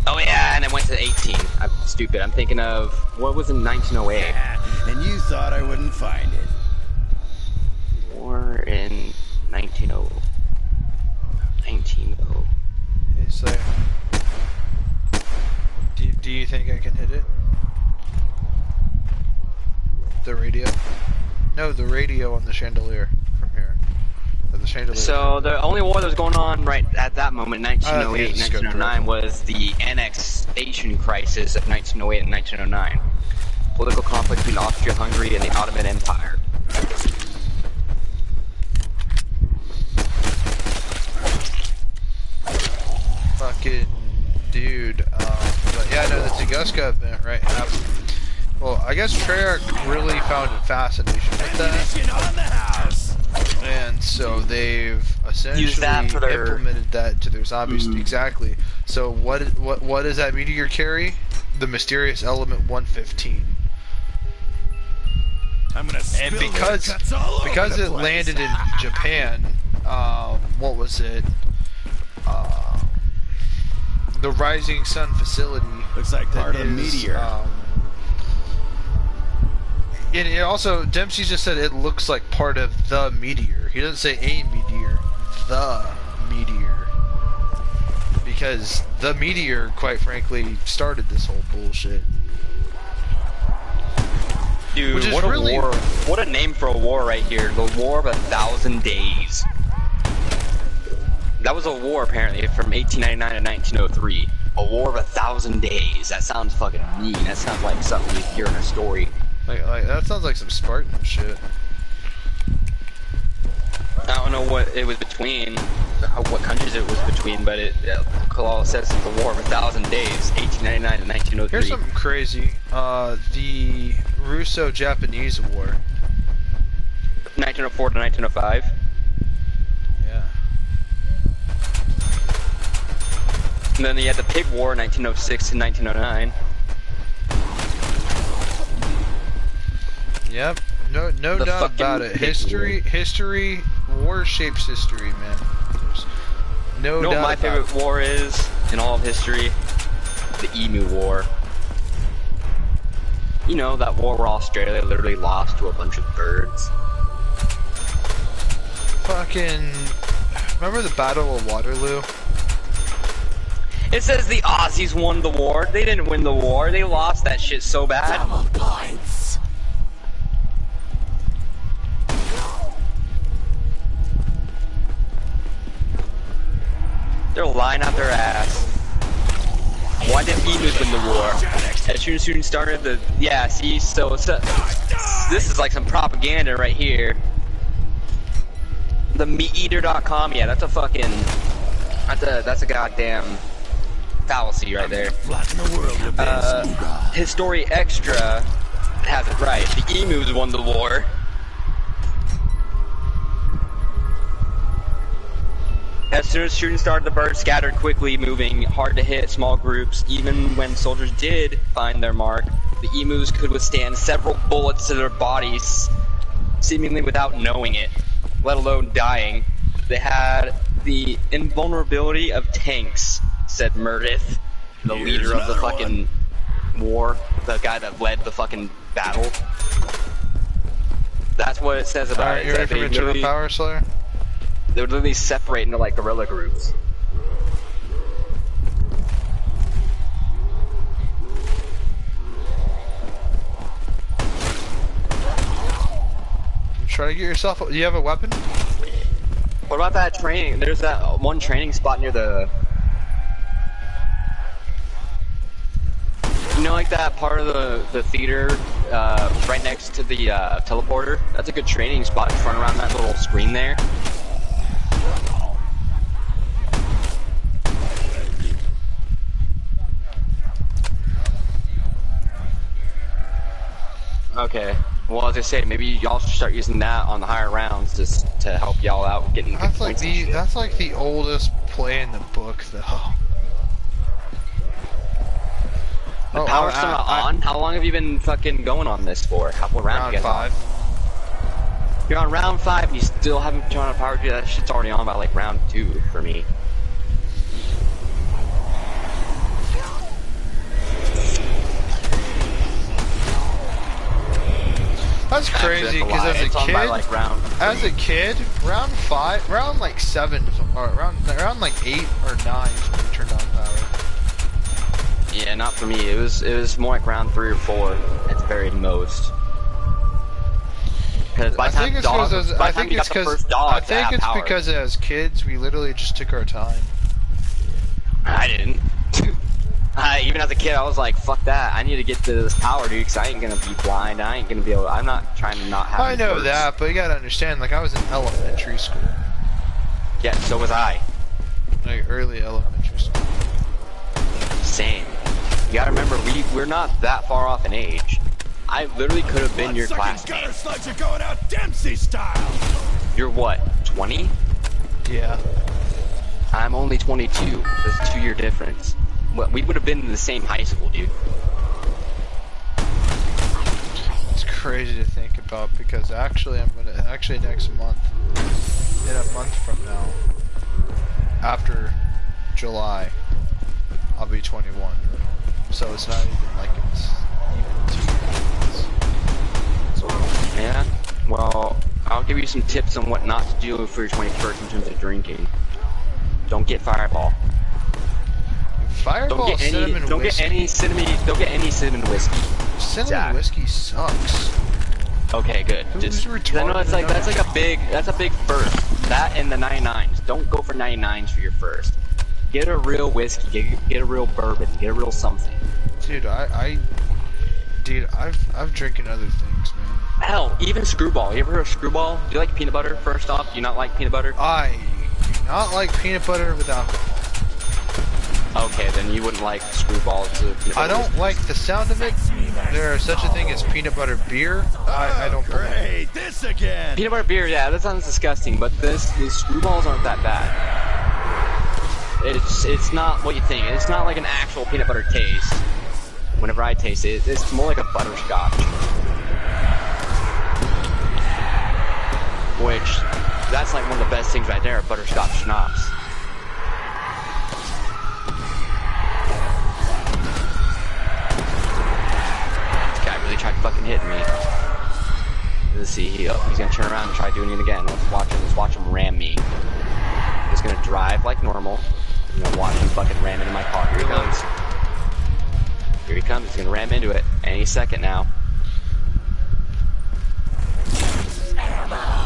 Oh yeah, and it went to 18. I'm stupid. I'm thinking of what was in 1908. And you thought I wouldn't find it. War in 1900. Hey, Slayer. Do you think I can hit it? The radio? No, the radio on the chandelier from here. The chandelier. So the only war that was going on right at that moment, 1908, 1909, was the annexation crisis of 1908 and 1909. Political conflict between Austria-Hungary and the Ottoman Empire. Fucking dude. But yeah, no, the Tunguska event, right? Well, I guess Treyarch really found a fascination with that. And so they've essentially implemented that to their zombies. Exactly. So what does that meteor carry? The mysterious element 115. I'm gonna spill And because it landed in Japan, what was it? The Rising Sun facility. Looks like part of the meteor. And it also, Dempsey just said it looks like part of the meteor. He doesn't say a meteor, the meteor. Because the meteor, quite frankly, started this whole bullshit. Dude, Which is what a really... war. What a name for a war right here. The War of 1,000 Days. That was a war, apparently, from 1899 to 1903. A war of 1,000 days. That sounds fucking mean. That sounds like something you hear in a story. Like that sounds like some Spartan shit. I don't know what it was between, what countries it was between, but it Kalal says it's the War of 1,000 Days, 1899 to 1903. Here's something crazy. The Russo-Japanese War. 1904 to 1905. Yeah. And then you had the Pig War, 1906 to 1909. Yep. No doubt about it. History, war shapes history, man. There's no doubt. You know what my favorite war is in all of history? The Emu War. You know, that war where Australia literally lost to a bunch of birds. Fucking... Remember the Battle of Waterloo? It says the Aussies won the war. They didn't win the war. They lost that shit so bad. Double points. They're lying out their ass. Why did emus win the war? As soon as students started the... Yeah, see, so this is like some propaganda right here. The meateater.com, yeah, that's a fucking... That's a goddamn fallacy right there. History Extra has it right. The emus won the war. As soon as shooting started, the birds scattered quickly, moving hard to hit small groups. Even when soldiers did find their mark, the emus could withstand several bullets to their bodies, seemingly without knowing it, let alone dying. They had the invulnerability of tanks, said Meredith, the leader of the fucking war, the guy that led the fucking battle. That's what it says about it. You ready for Internal Power, Slayer? They would literally separate into like guerrilla groups. Try to get yourself. Do you have a weapon? What about that training? There's that one training spot near the. You know, like that part of the theater right next to the teleporter? That's a good training spot to run around that little screen there. Okay. Well, as I say, maybe y'all should start using that on the higher rounds just to help y'all out with getting good points and shit. That's like the oldest play in the book, though. The power's still not on? How long have you been fucking going on this for? What round you guys round 5. on? You're on round 5 and you still haven't turned on power? That shit's already on by like round 2 for me. That's crazy because as a kid, round 5, round like 7, or around like 8 or 9 is when we turned on power. Yeah, not for me. It was more like round 3 or 4 at the very most. Because by the time you got the first dog, I think it's because as kids we literally just took our time. I didn't. Even as a kid, I was like, "Fuck that! I need to get to this power, dude. Because I ain't gonna be blind. I ain't gonna be able. I'm not trying to not have." I know that, but you gotta understand. Like I was in elementary school. Yeah, so was I. Like early elementary school. Same. You gotta remember, we're not that far off in age. I literally could have been your classmate. Slugs are going out Dempsey style. You're what? 20? Yeah. I'm only 22. There's a 2-year difference. We would have been in the same high school, dude. It's crazy to think about because actually next month, in a month from now, after July, I'll be 21. So it's not even like it's even 2 months. Yeah. Well, I'll give you some tips on what not to do for your 21st in terms of drinking. Don't get Fireball. Fireball, don't get any cinnamon whiskey. Cinnamon whiskey sucks. Okay, good. Who's retarded? I know that's a big first. That and the 99s. Don't go for 99s for your first. Get a real whiskey. Get a real bourbon. Get a real something. Dude, I've drinking other things, man. Hell, even Screwball. You ever heard of Screwball? Do you like peanut butter? First off, do you not like peanut butter? I do not like peanut butter with alcohol. Okay, then you wouldn't like Screwball. I don't like the sound of it. There is such a thing as peanut butter beer. I don't. Great, this again. Peanut butter beer, yeah, that sounds disgusting. But these Screwballs aren't that bad. It's not what you think. It's not like an actual peanut butter taste. Whenever I taste it, it's more like a butterscotch. Which, that's like one of the best things right there, butterscotch schnapps. This guy really tried fucking hitting me. Let's see, he's gonna turn around and try doing it again. Let's watch him ram me. He's gonna drive like normal. I'm gonna watch him fucking ram into my car. Here he comes. Here he comes. He's gonna ram into it any second now.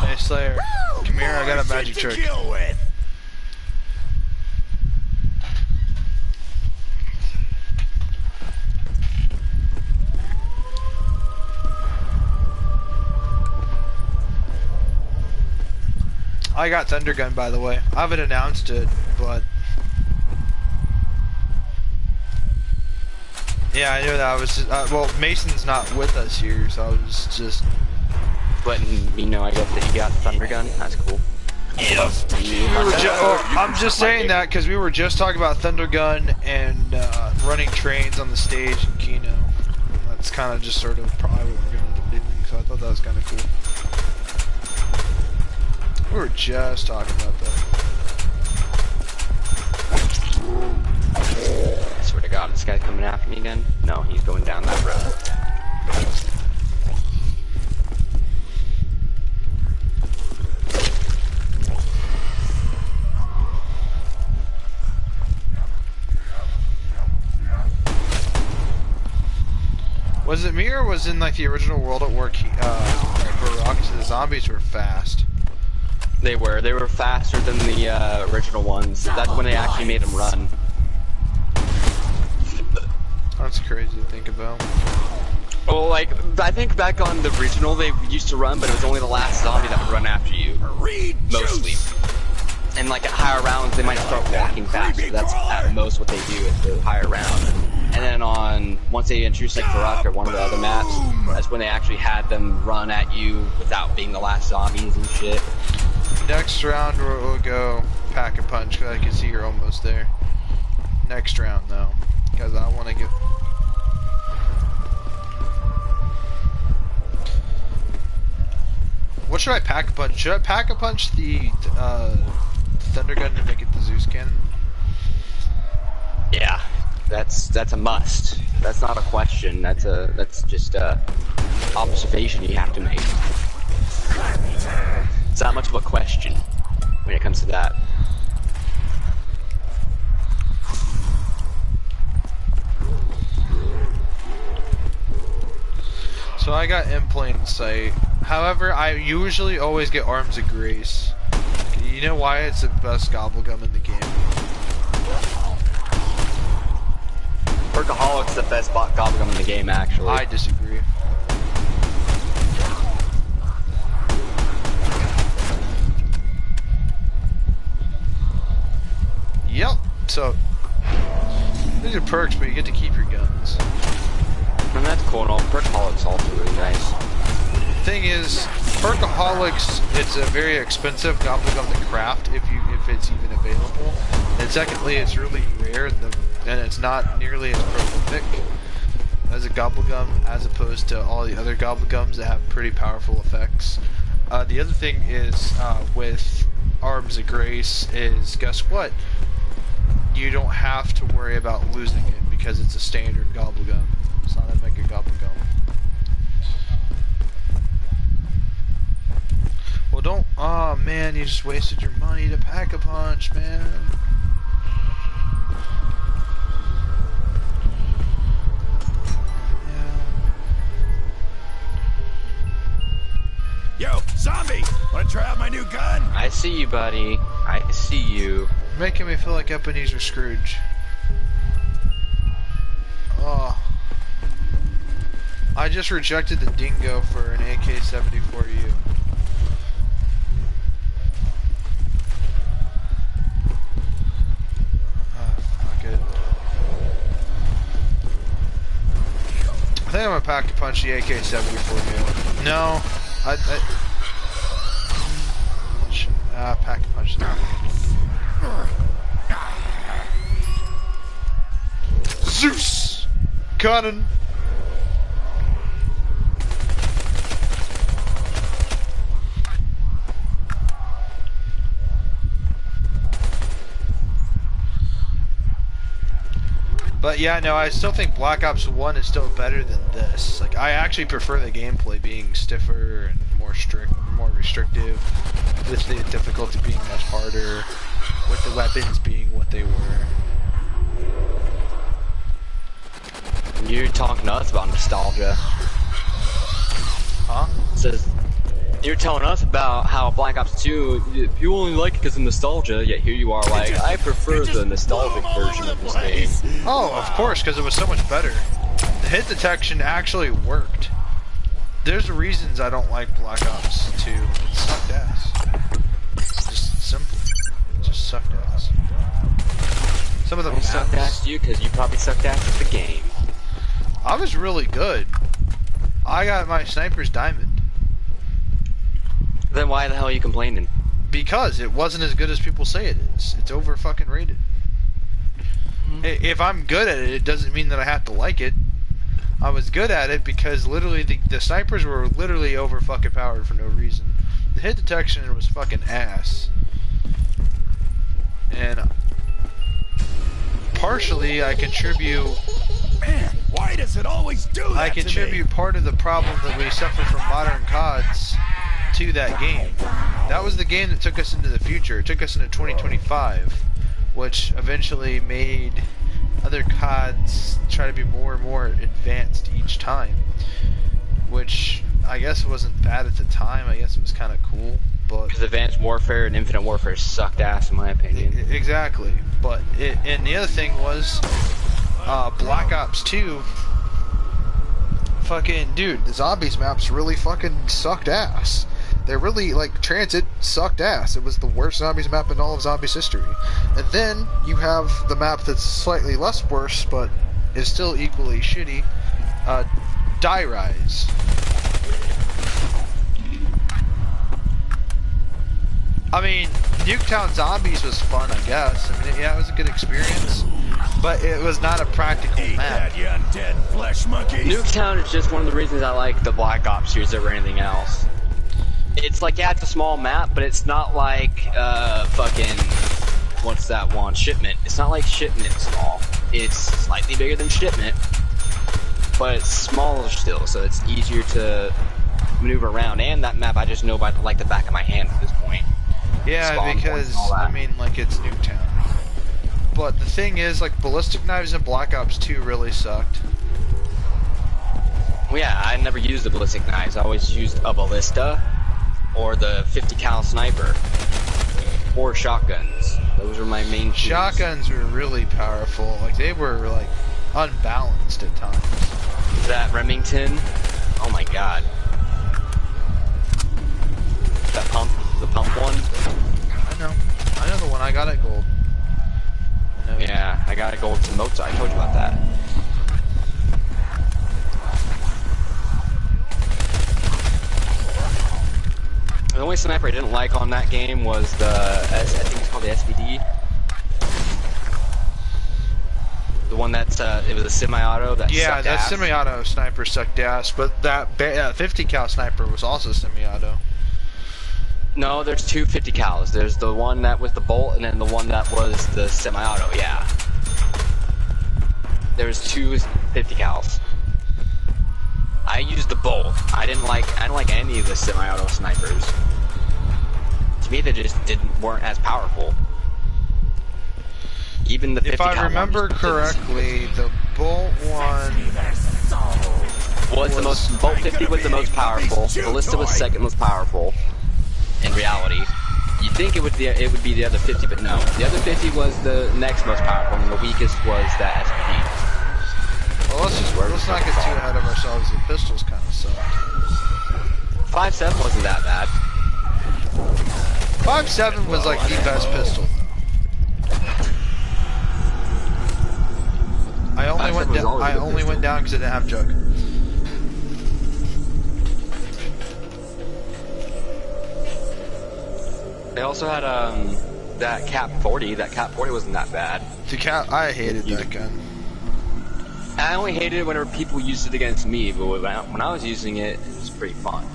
Hey Slayer, come here, I got a magic trick. I got Thunder Gun, by the way. I haven't announced it, but yeah, I knew that. I was just, well, Mason's not with us here, so I was just letting me know, I guess, that you got Thunder Gun. That's cool. I'm just saying that because we were just talking about Thunder Gun and running trains on the stage in Kino. That's kind of just sort of probably what we're going to be doing, so I thought that was kind of cool. We were just talking about that. I swear to God, this guy's coming after me again? No, he's going down that road. Was it me or was in like the original World at War Barack because the zombies were fast. They were faster than the original ones. That's when they actually made them run. That's crazy to think about. Well, like, I think back on the original, they used to run, but it was only the last zombie that would run after you. Mostly. And like at higher rounds, they might start walking faster. That's at most what they do at the higher round. And then once they introduced like Varrock or one of the other maps, that's when they actually had them run at you without being the last zombies and shit. Next round we'll go pack a punch, because I can see you're almost there. Next round though, because I want to get... What should I pack a punch? Should I pack a punch the thunder gun to make it the Zeus cannon? Yeah, that's a must. That's not a question. That's just a observation you have to make. It's not much of a question when it comes to that. So I got in plain sight. However, I usually always get Arms of Grace. You know why it's the best gobblegum in the game? Workaholic's the best gobblegum in the game, actually. I disagree. Yep. So these are perks, but you get to keep your guns. And that's cool and all. Workaholic's also really nice. Thing is, Perkaholics, it's a very expensive gobblegum to craft if it's even available. And secondly, it's really rare and it's not nearly as prolific as a gobblegum as opposed to all the other gobblegums that have pretty powerful effects. The other thing is with Arms of Grace is, guess what? You don't have to worry about losing it because it's a standard gobblegum. It's not a mega gobblegum. Well, don't. Oh man, you just wasted your money to pack a punch, man. Yo, zombie! Wanna try out my new gun? I see you, buddy. I see you. You're making me feel like Ebenezer Scrooge. Oh. I just rejected the dingo for an AK-74U. Fuck it. I think I'm gonna pack a punch the AK-74U. No, pack a punch that. Zeus! Cannon! But yeah, no, I still think Black Ops 1 is still better than this. Like, I actually prefer the gameplay being stiffer and more restrictive, with the difficulty being much harder, with the weapons being what they were. You're talking to us about nostalgia. Huh? Says you're telling us about how Black Ops 2, you only like it because of nostalgia, yet here you are like, I prefer the nostalgic version of this game. Oh, of course, because it was so much better. The hit detection actually worked. There's reasons I don't like Black Ops 2. It sucked ass. Just simple. It just sucked ass. Some of the maps sucked ass to you because you probably sucked ass at the game. I was really good. I got my sniper's diamond. Then why the hell are you complaining? Because it wasn't as good as people say it is. It's over fucking rated. If I'm good at it, it doesn't mean that I have to like it. I was good at it because literally the snipers were literally over fucking powered for no reason. The hit detection was fucking ass. And partially I contribute... Man, why does it always do that I contribute part of the problem that we suffer from modern CODs to that game. That was the game that took us into the future. It took us into 2025, which eventually made other CODs try to be more and more advanced each time, which I guess it wasn't bad at the time. I guess it was kind of cool, but Because Advanced Warfare and Infinite Warfare sucked ass, in my opinion. Exactly. But and the other thing was, Black Ops 2. Fucking dude, the zombies maps really fucking sucked ass. They really, like, Transit sucked ass. It was the worst zombies map in all of zombies history. And then you have the map that's slightly less worse, but is still equally shitty. Die Rise. I mean, Nuketown Zombies was fun, I guess. I mean, yeah, it was a good experience, but it was not a practical Eat map. that, you undead flesh monkeys. Nuketown is just one of the reasons I like the Black Ops series over anything else. It's like, yeah, it's a small map, but it's not like, fucking, what's that one? Shipment. It's not like Shipment small. It's slightly bigger than Shipment, but it's smaller still, so it's easier to maneuver around. And that map I just know by like the back of my hand at this point. Yeah, Spawn points because, and all that. I mean, like, it's Nuketown. But the thing is, like, ballistic knives in Black Ops 2 really sucked. Well, yeah, I never used the ballistic knives. I always used a ballista or the 50 cal sniper or shotguns. Those were my main tools. Shotguns were really powerful. Like, they were, like, unbalanced at times. That Remington, oh my god. That pump, the pump one. I know the one I got at gold. I know. Yeah, I got a gold from Mozart. I told you about that. The only sniper I didn't like on that game was the, I think it's called the SVD. The one that's, it was a semi-auto that Yeah, sucked that ass. semi-auto sniper sucked ass, but that 50 cal sniper was also semi-auto. No, there's two 50 cals. There's the one that was the bolt, and then the one that was the semi-auto. Yeah. There's two 50 cals. I used the bolt. I didn't like any of the semi-auto snipers. To me, they just weren't as powerful. Even the 50 If I cal remember ones correctly, the bolt one was the most. Bolt 50 was the most powerful. Ballista was second most powerful. In reality, you think it would be the other 50, but no. The other 50 was the next most powerful, and the weakest was that SPD. Well, let's not get too ahead of ourselves. The pistols kind of suck. 5.7 wasn't that bad. 5.7 was like the best pistol. I only went down. I only went down because I didn't have jug. They also had that Cap 40. That Cap 40 wasn't that bad. I hated that gun. I only hated it whenever people used it against me, but when I was using it, it was pretty fun.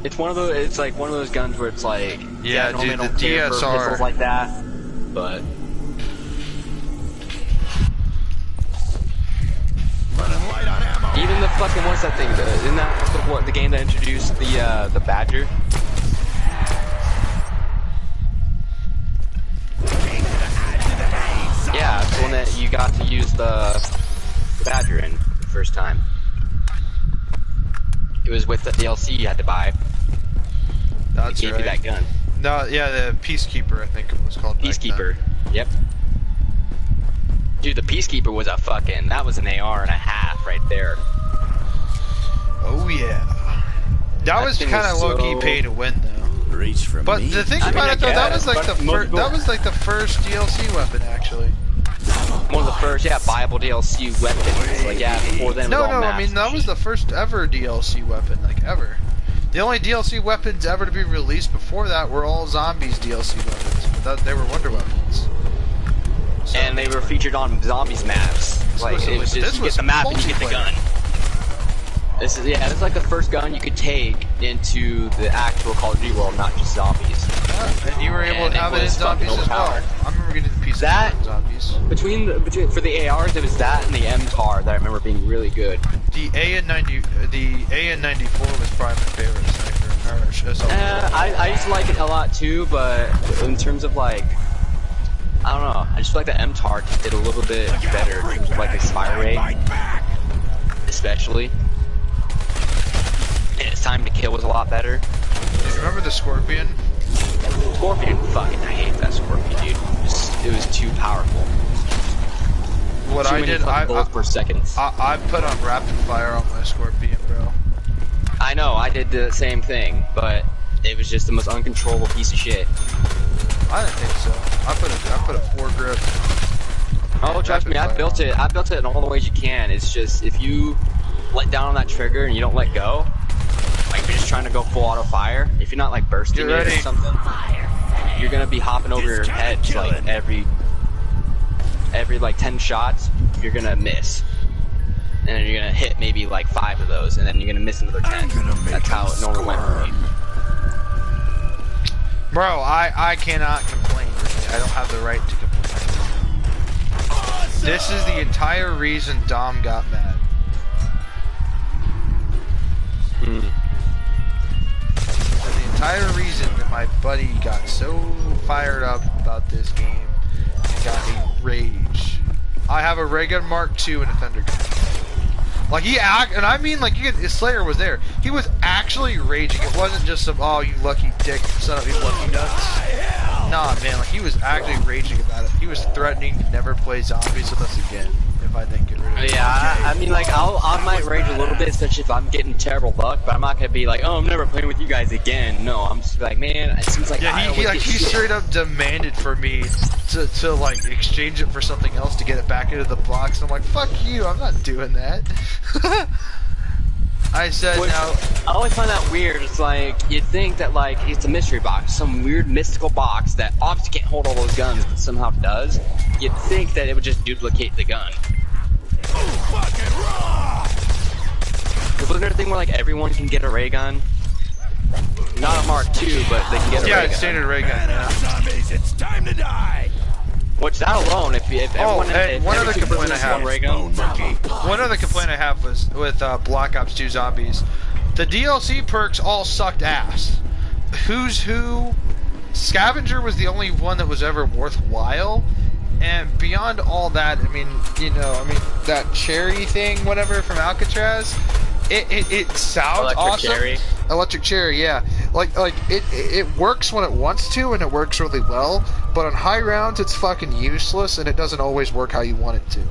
It's one of those. It's like one of those guns where it's like, Yeah, normally dude, I the don't care for DSR. pistols like that, but Running light on ammo. even the fucking what's that thing? Isn't that the game that introduced the Badger? Yeah, it's the one that you got to use the Badger in the first time. It was with the DLC you had to buy. That's It gave right. you that gun. No, yeah, the Peacekeeper, I think it was called. back then. Peacekeeper. Yep. Dude, the Peacekeeper was that was an AR and a half right there. Oh yeah. That was thing kind of was low key so- pay to win though. Reach for But me. the thing I mean, about I it though, that guess, was like but the most first. people- That was like the first DLC weapon actually. One of the first, viable DLC weapons. Like, yeah, before then it was No, all no, I mass mean that was the first ever DLC weapon, like ever. The only DLC weapons ever to be released before that were all zombies DLC weapons. But they were wonder weapons. So, And they were featured on zombies maps. Like, was- it was this just, you was get the map and you get the multiplayer. gun. This is like the first gun you could take into the actual Call of Duty world, not just zombies. yeah, and you were able And to it have it in was fucking zombies as well. overpowered. I remember getting the piece That- of zombies. Between for the ARs, it was that and the MTAR that I remember being really good. The AN-94 was probably my favorite sniper. I used to like it a lot too, but in terms of like, I don't know, I just feel like the MTAR did a little bit better in terms of like the fire rate, Fight back. especially. time to kill was a lot better. Remember the Scorpion? Scorpion, fucking, I hate that Scorpion, dude. It was too powerful. What Too I many did, bullets per second. I put on rapid fire on my Scorpion, bro. I know, I did the same thing, but it was just the most uncontrollable piece of shit. I didn't think so. I put a 4-grip. Oh, trust me, I built it in all the ways you can. It's just, if you let down on that trigger and you don't let go, like if you're just trying to go full auto fire, if you're not like bursting it or something, you're gonna be hopping over your head like every like 10 shots, you're gonna miss. And then you're gonna hit maybe like 5 of those, and then you're gonna miss another 10. That's how it normally went for me. Bro, I cannot complain, really. I don't have the right to complain. Awesome. This is the entire reason Dom got mad. The entire reason that my buddy got so fired up about this game and got a rage. I have a Ray Gun Mark II and a Thunder Gun. Like and I mean like Slayer was there. He was actually raging. It wasn't just some, oh you lucky dick, son of you lucky nuts. Nah man, like he was actually raging about it. He was threatening to never play zombies with us again if I didn't get rid of it. Yeah, I mean like I might rage a little bit, especially if I'm getting terrible luck, but I'm not gonna be like, oh I'm never playing with you guys again. No, I'm just like, man, it seems like he straight up demanded for me to like exchange it for something else to get it back into the box. And I'm like, fuck you, I'm not doing that. I said no. I always find that weird. It's like you'd think that like it's a mystery box, some weird mystical box that obviously can't hold all those guns, but somehow does. You'd think that it would just duplicate the gun. Wasn't there a thing where like everyone can get a ray gun? Not a Mark II, but they can get a ray gun. Yeah, it's standard ray gun. Yeah. Zombies, it's time to die. Which that alone, if everyone had one other complaint I have. ray gun. One other complaint I have was with Black Ops 2 Zombies. The DLC perks all sucked ass. Who's Who, Scavenger was the only one that was ever worthwhile. And beyond all that, I mean, that cherry thing, whatever, from Alcatraz, it sounds awesome. Electric cherry, yeah. Like it works when it wants to, and it works really well. But on high rounds, it's fucking useless, and it doesn't always work how you want it to.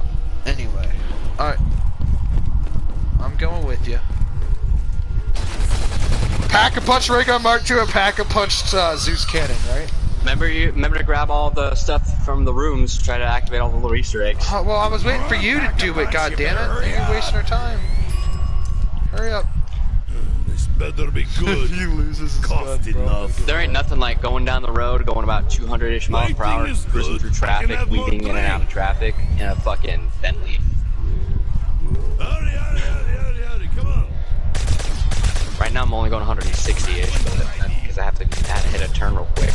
Anyway, alright. I'm going with you. Pack-a-punch Ray Gun Mark II and Pack-a-punch Zeus Cannon, right? Remember to grab all the stuff from the rooms, try to activate all the little Easter eggs. Well, I was waiting for you to do it, goddammit. You're wasting our time. Hurry up. This better be good. He loses his Cost gun, enough. There ain't nothing like going down the road, going about 200-ish miles per hour, cruising through traffic, weaving in and out of traffic, in a fucking Bentley. Howdy, come on. Right now I'm only going 160-ish, because I have to hit a turn real quick.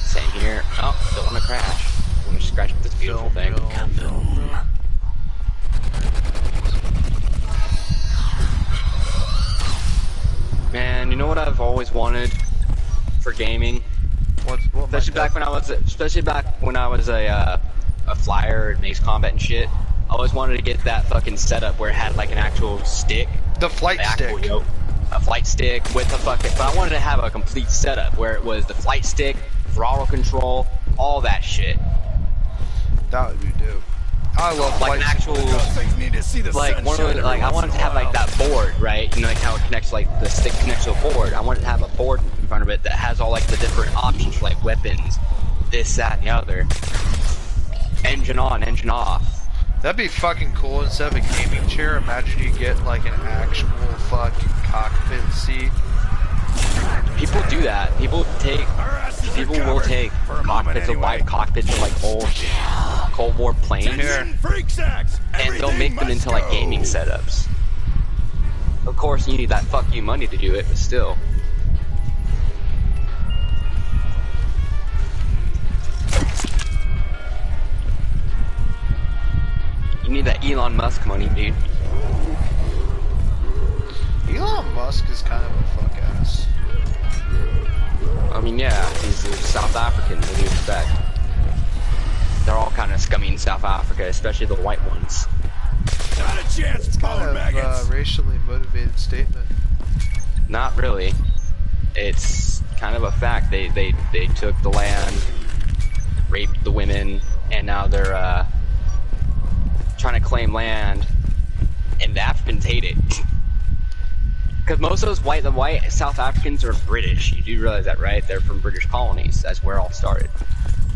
Same here. Oh, don't want to crash. I'm going to scratch up this beautiful thing. Man, you know what I've always wanted for gaming? Especially back when I was a flyer and Mace Combat and shit. I always wanted to get that fucking setup where it had like an actual stick. The flight stick. A flight stick with a fucking. But I wanted to have a complete setup where it was the flight stick, throttle control, all that shit. That would be dope. I love like an actual, like one of the, like I wanted to have like that board, right? You know, like how it connects, like the stick connects to a board. I wanted to have a board in front of it that has all like the different options for like weapons, this, that, and the other. Engine on, engine off. That'd be fucking cool. Instead of a gaming chair, imagine you get like an actual fucking cockpit seat. People do that. People will take cockpits, wide cockpits of like old Cold War planes, and they'll make them into like gaming setups. Of course, you need that fuck you money to do it, but still. You need that Elon Musk money, dude. Elon Musk is kind of a fuck ass. I mean, yeah, he's South African, what do you expect? They're all kind of scummy in South Africa, especially the white ones. Not a chance, It's kind of racially motivated statement. Not really. It's kind of a fact. They took the land, raped the women, and now they're trying to claim land, and the Africans hate it. Because most of those the white South Africans are British. You do realize that, right? They're from British colonies. That's where it all started.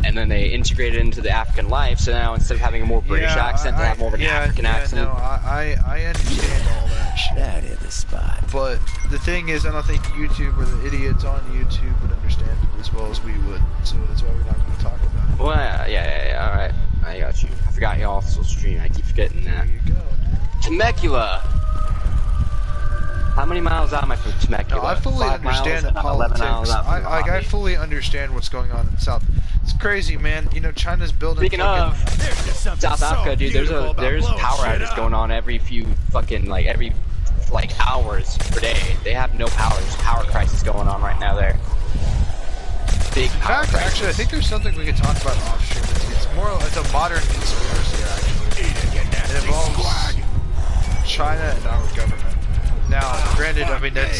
And then they integrated into the African life, so now instead of having a more British accent, they have more of an African accent. No, I understand all that shit. That is the spot. But the thing is, I don't think YouTube or the idiots on YouTube would understand it as well as we would. So that's why we're not going to talk about it. Well, yeah, alright. I got you. I forgot you also stream. I keep forgetting that. There you go. Temecula! How many miles out am I from Temecula? No, I fully 5 understand the miles, 11 miles politics. out from I Mojave. fully understand what's going on in the South. It's crazy, man. You know, China's building. Speaking of South Africa, dude, there's power outages going on every few fucking every hours per day. They have no power. There's a power crisis going on right now there. Big power crisis. Actually, I think there's something we could talk about off stream. It's a modern conspiracy, actually. It involves China and our government. Now, granted, I mean that's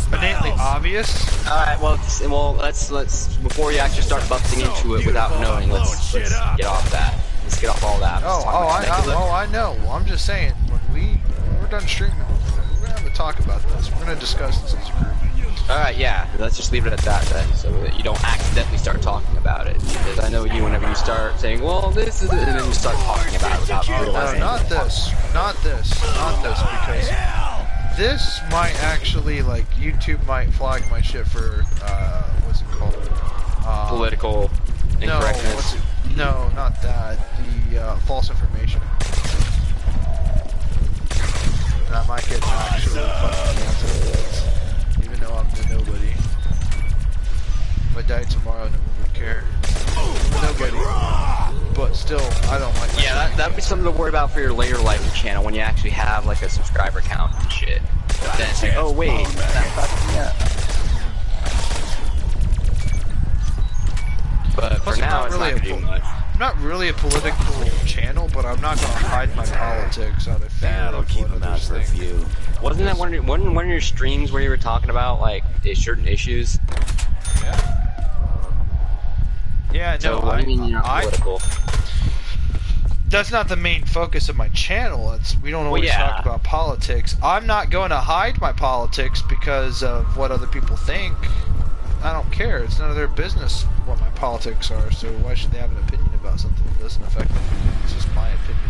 innately obvious. All right, well, let's before you actually start busting into it without knowing, let's get off that. Let's get off all that. I know. Well, I'm just saying, when we're done streaming, we're gonna have a talk about this. We're gonna discuss this as a group. All right, yeah. Let's just leave it at that then, so that you don't accidentally start talking about it. Because I know you, whenever you start saying, "Well, this is it," and then you start talking about it without realizing. No, not this, because this might actually, YouTube might flag my shit for, what's it called? Political incorrectness. No, not that. The, false information. And I might get actually fucking canceled. Even though I'm the nobody. If I died tomorrow, no one would care. Nobody. But still, I don't like. Yeah, that'd be something to worry about for your later life channel when you actually have a subscriber count and shit. But then it's like, oh wait, But for now, it's not gonna do much. I'm not really a political channel, but I'm not gonna hide my politics out of fear. That'll keep them out for a few. Wasn't that one of your streams where you were talking about certain issues? Yeah. Yeah, So no, what do you mean you're not political? That's not the main focus of my channel. We don't always talk about politics. I'm not going to hide my politics because of what other people think. I don't care. It's none of their business what my politics are. So why should they have an opinion about something that doesn't affect them? It's just my opinion.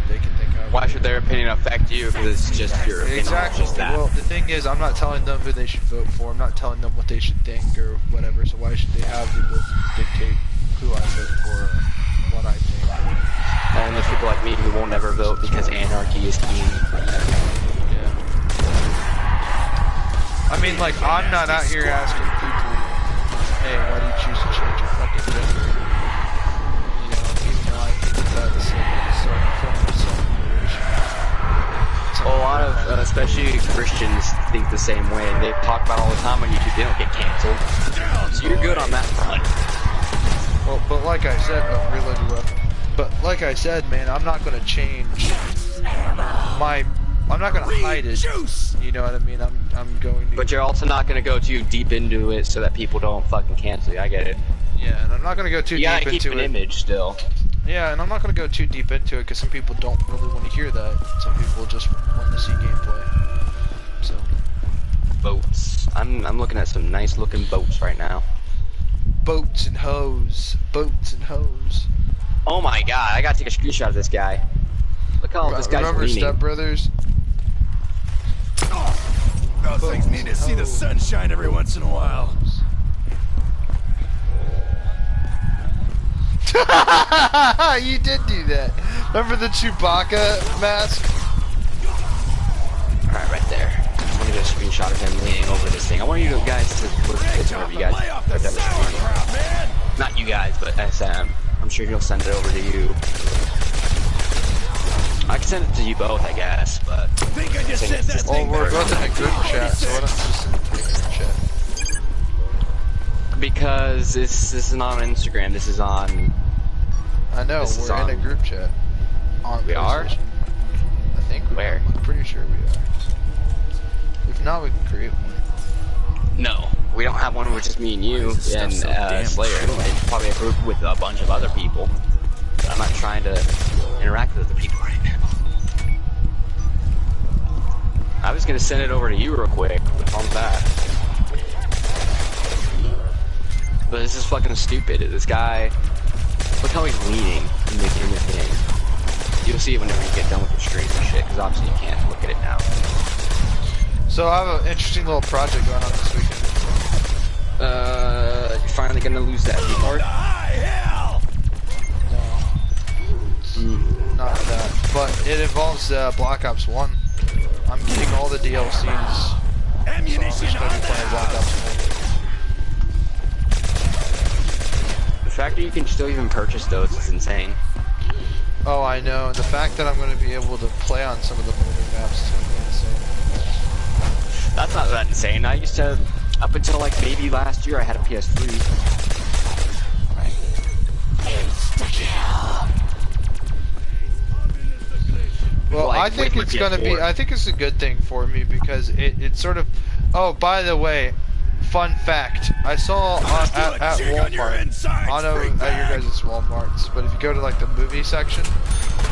They can think of. Why should their opinion affect you? Because it's just your opinion. Exactly. It's just that. Well, the thing is, I'm not telling them who they should vote for. I'm not telling them what they should think or whatever. So why should they have the ability to dictate who I vote for or what I think? And there's people like me who will never vote because anarchy is king. Yeah. I mean, I'm not out here asking people, hey, why do you choose to change your fucking gender? You know, even though I think that's sort of form of self-liberation. A lot of, especially Christians, think the same way. They talk about all the time on YouTube. They don't get canceled. So you're good on that front. Well, but like I said, But like I said, man, I'm not gonna change I'm not gonna hide it. You know what I mean? I'm going to. But you're also not gonna go too deep into it so that people don't fucking cancel you. I get it. Yeah, and I'm not gonna go too deep into it. You gotta keep an image still. Yeah, and I'm not gonna go too deep into it because some people don't really want to hear that. Some people just want to see gameplay. So. Boats. I'm looking at some nice looking boats right now. Boats and hoes. Boats and hoes. Oh my god, I gotta take a screenshot of this guy. Look how this guy's Remember leaning. Step Brothers? Those things need to see the sunshine every once in a while. You did do that. Remember the Chewbacca mask? Alright, right there. I want to get a screenshot of him leaning over this thing. I want you guys to look at this whenever you guys are done the screen. Not you guys, but SM. I'm sure he'll send it over to you. I can send it to you both, I guess, but... I think I just said that thing. Well, we're both in a group chat, so why don't you just send it to the group chat? Because this is not on Instagram, this is on... I know, we're in a group chat. We are? I think we Where? are. I'm pretty sure we are. not, we can create one. No, we don't have one with just me and you and Slayer. It's probably a group with a bunch of other people. But I'm not trying to interact with other people right now. I was gonna send it over to you real quick on that. But this is fucking stupid. This guy, look how he's leaning in the game. You'll see it whenever you get done with your stream and shit, because obviously you can't look at it now. So I have an interesting little project going on this weekend. You're finally gonna lose that keyboard? No. Not that. But it involves Black Ops 1. I'm getting all the DLCs. So I'm just gonna be playing Black Ops 1. The fact that you can still even purchase those is insane. Oh, I know. And the fact that I'm going to be able to play on some of the movie maps is going to be insane. That's not that insane. I used to, up until like maybe last year, I had a PS3. Well, like, I think it's going to be, I think it's a good thing for me because it's sort of, oh, by the way, fun fact, I saw at Walmart, I know at your guys' Walmarts, but if you go to like the movie section,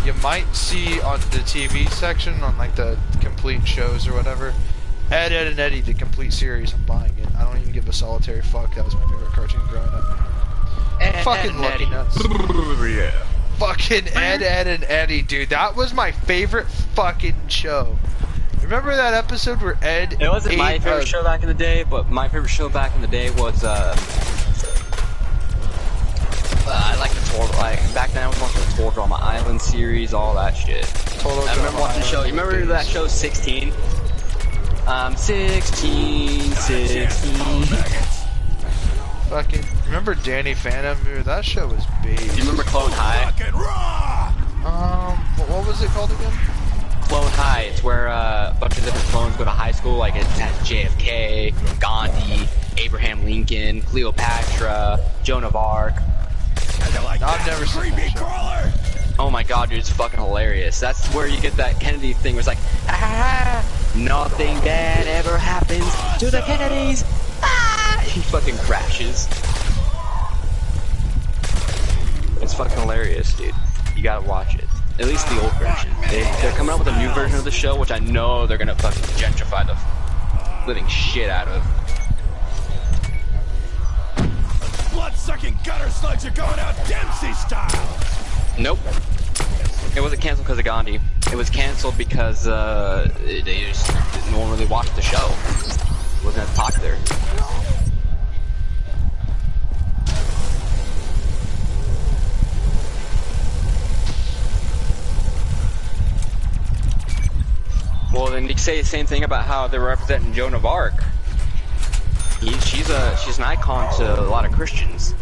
you might see on the TV section, on like the complete shows or whatever, Ed, Ed and Eddie, the complete series. I'm buying it. I don't even give a solitary fuck. That was my favorite cartoon growing up. Fucking Lucky Nuts. Yeah. Fucking Ed, Ed and Eddie, dude. That was my favorite fucking show. Remember that episode where Ed... It wasn't my favorite show back in the day, but my favorite show back in the day was, I like the Tour... back then I was watching the Tour Drama Island series, all that shit. I remember watching the show. You remember that show, 16? 16. Fucking... Remember Danny Phantom? Dude, that show was big. Do you remember Clone High? What was it called again? Clone High. It's where a bunch of different clones go to high school. Like it has JFK, Gandhi, Abraham Lincoln, Cleopatra, Joan of Arc. I've never seen that show. Oh my god, dude, it's fucking hilarious. That's where you get that Kennedy thing where it's like, ah, nothing bad ever happens to the Kennedys. Ah! He fucking crashes. It's fucking hilarious, dude. You gotta watch it. At least the old version. They're coming up with a new version of the show, which I know they're gonna fucking gentrify the living shit out of. Blood-sucking gutter slugs are going out Dempsey style! Nope. It wasn't canceled because of Gandhi. It was canceled because they just no one really watched the show. It wasn't as popular. Well, then you say the same thing about how they're representing Joan of Arc. She's an icon to a lot of Christians.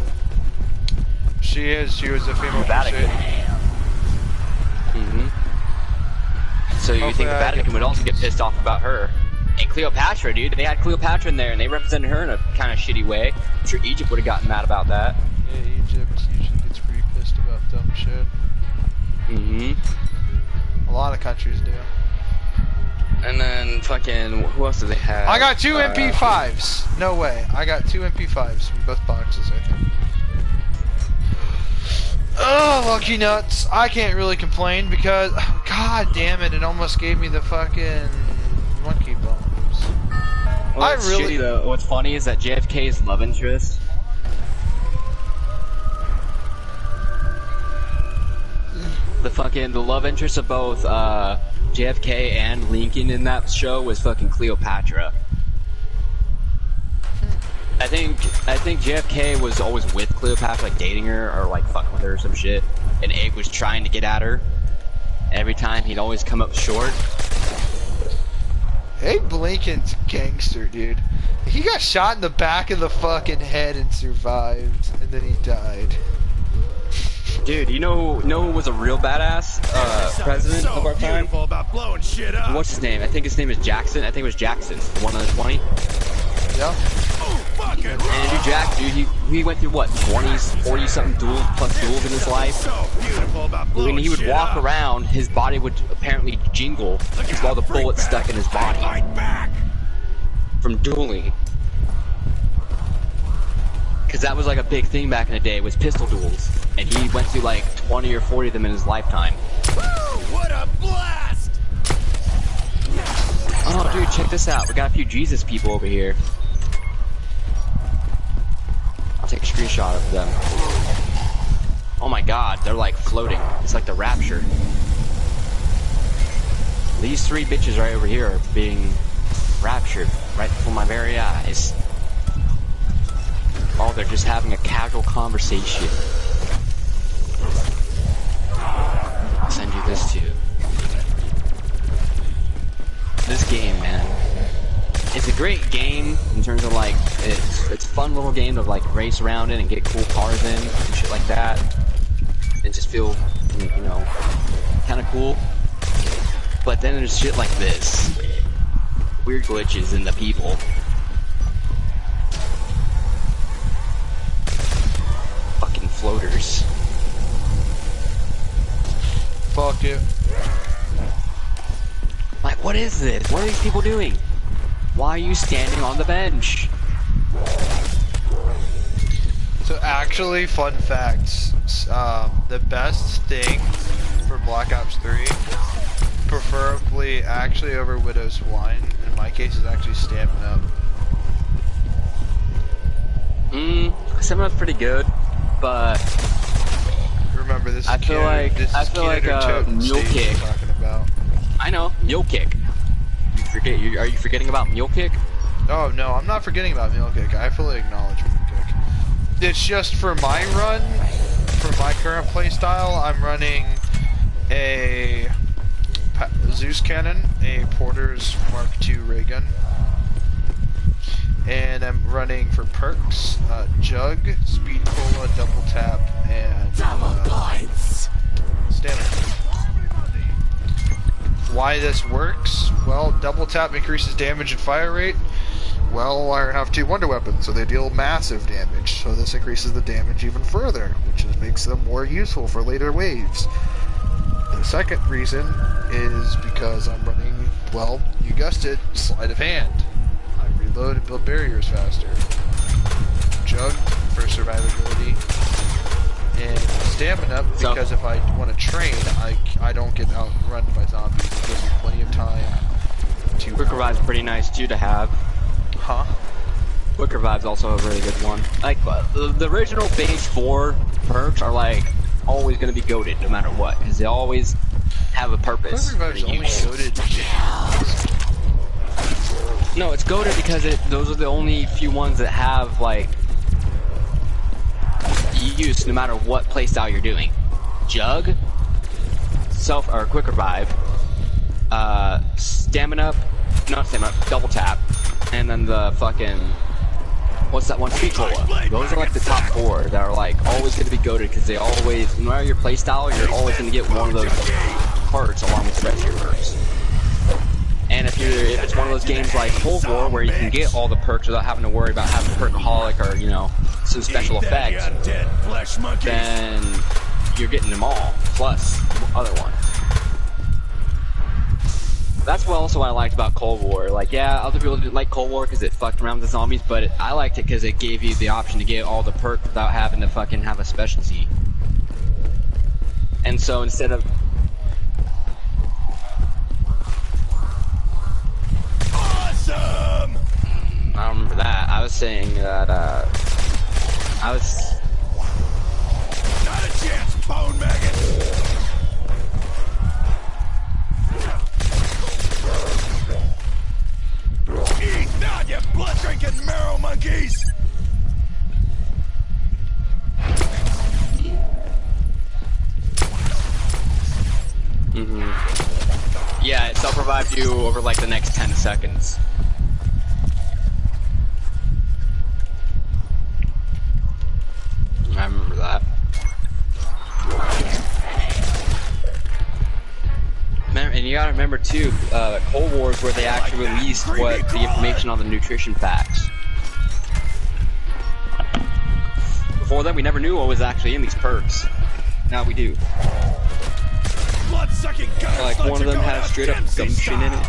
She is. She was a female crusade. So you think the Vatican would also get pissed off about her? And Cleopatra, dude. They had Cleopatra in there, and they represented her in a kind of shitty way. I'm sure Egypt would have gotten mad about that. Yeah, Egypt usually gets pretty pissed about dumb shit. A lot of countries do. And then fucking, who else do they have? I got 2 MP5s. No way. I got 2 MP5s from both boxes, I think. Oh, lucky nuts. I can't really complain because, god damn it, it almost gave me the fucking monkey bombs. Well, I really... Shitty, though. What's funny is that JFK's love interest... The love interest of both, JFK and Lincoln in that show was fucking Cleopatra. I think JFK was always with Cleopatra, like dating her or like fucking with her or some shit. And Abe was trying to get at her. Every time he'd always come up short. Abe Lincoln's a gangster, dude. He got shot in the back of the fucking head and survived, and then he died. Dude, you know who was a real badass president of our time? About blowing shit up. What's his name? I think his name is Jackson. I think it was Jackson, one of the 20. Yeah. And dude, Jack, dude, he went through what, 20s, 40 something plus duels in his life. When he would walk around, his body would apparently jingle while the bullets stuck in his body. from dueling. Because that was like a big thing back in the day, was pistol duels. And he went through like 20 or 40 of them in his lifetime. Woo! What a blast! Oh, dude, check this out. We got a few Jesus people over here. I'll take a screenshot of them. Oh my god, they're like floating. It's like the rapture. These three bitches right over here are being raptured right before my very eyes. Oh, they're just having a casual conversation. I'll send you this too. This game, man. It's a great game in terms of like, it's a fun little game to like race around in and get cool cars in and shit like that. And just feel, you know, kind of cool. But then there's shit like this. Weird glitches in the people. Fucking floaters. Fuck it. Like, what is this? What are these people doing? Why are you standing on the bench? So actually, fun facts. The best thing for Black Ops 3, preferably actually over Widow's Wine, in my case, is actually stamina. Stamina's pretty good, but Remember this. I feel like mule kick. Talking about. I know, mule kick. You forget? Are you forgetting about mule kick? Oh no, I'm not forgetting about mule kick. I fully acknowledge mule kick. It's just for my run, for my current playstyle, I'm running a Zeus cannon, a Porter's Mark II ray gun, and I'm running for perks, Jug, Speed Cola, Double Tap, and Stamina. Why this works? Well, Double Tap increases damage and fire rate. Well, I have two wonder weapons, so they deal massive damage, so this increases the damage even further, which makes them more useful for later waves. The second reason is because I'm running, well, you guessed it, sleight of hand. I reload and build barriers faster. Jug for survivability. And stamina, because if I want to train, I don't get outrun by zombies. It gives me plenty of time to... Quick Revive's pretty nice too to have. Huh? Quick Revive's also a really good one. Like, the original base 4 perks are like always going to be goated no matter what, because they always have a purpose. Quick Revive's only goated. No, it's goated because those are the only few ones that have like use no matter what playstyle you're doing. Jug, Quick Revive, Stamina, not Stamina, Double Tap, and then the fucking, what's that one, Speed Cola. Those are like the top 4 that are like always going to be goated because they always, no matter your playstyle, you're always going to get one of those perks along with the rest of your perks. And if it's one of those games like Cold War where you can get all the perks without having to worry about having a perkaholic or, you know, some special effects, then you're getting them all, plus the other one. That's what also what I liked about Cold War. Like, yeah, other people didn't like Cold War because it fucked around with the zombies, but I liked it because it gave you the option to get all the perks without having to fucking have a specialty. And so instead of... Awesome! I don't remember that. I was saying that, I was... Not a chance, bone maggot! Eat not, you blood-drinking marrow monkeys! Yeah, it self-revived you over like the next 10 seconds. I remember that. And you gotta remember too, Cold War is where they actually released what the information on the nutrition facts. Before that, we never knew what was actually in these perks. Now we do. Blood-sucking gutter Like one of them has straight up gumption in it.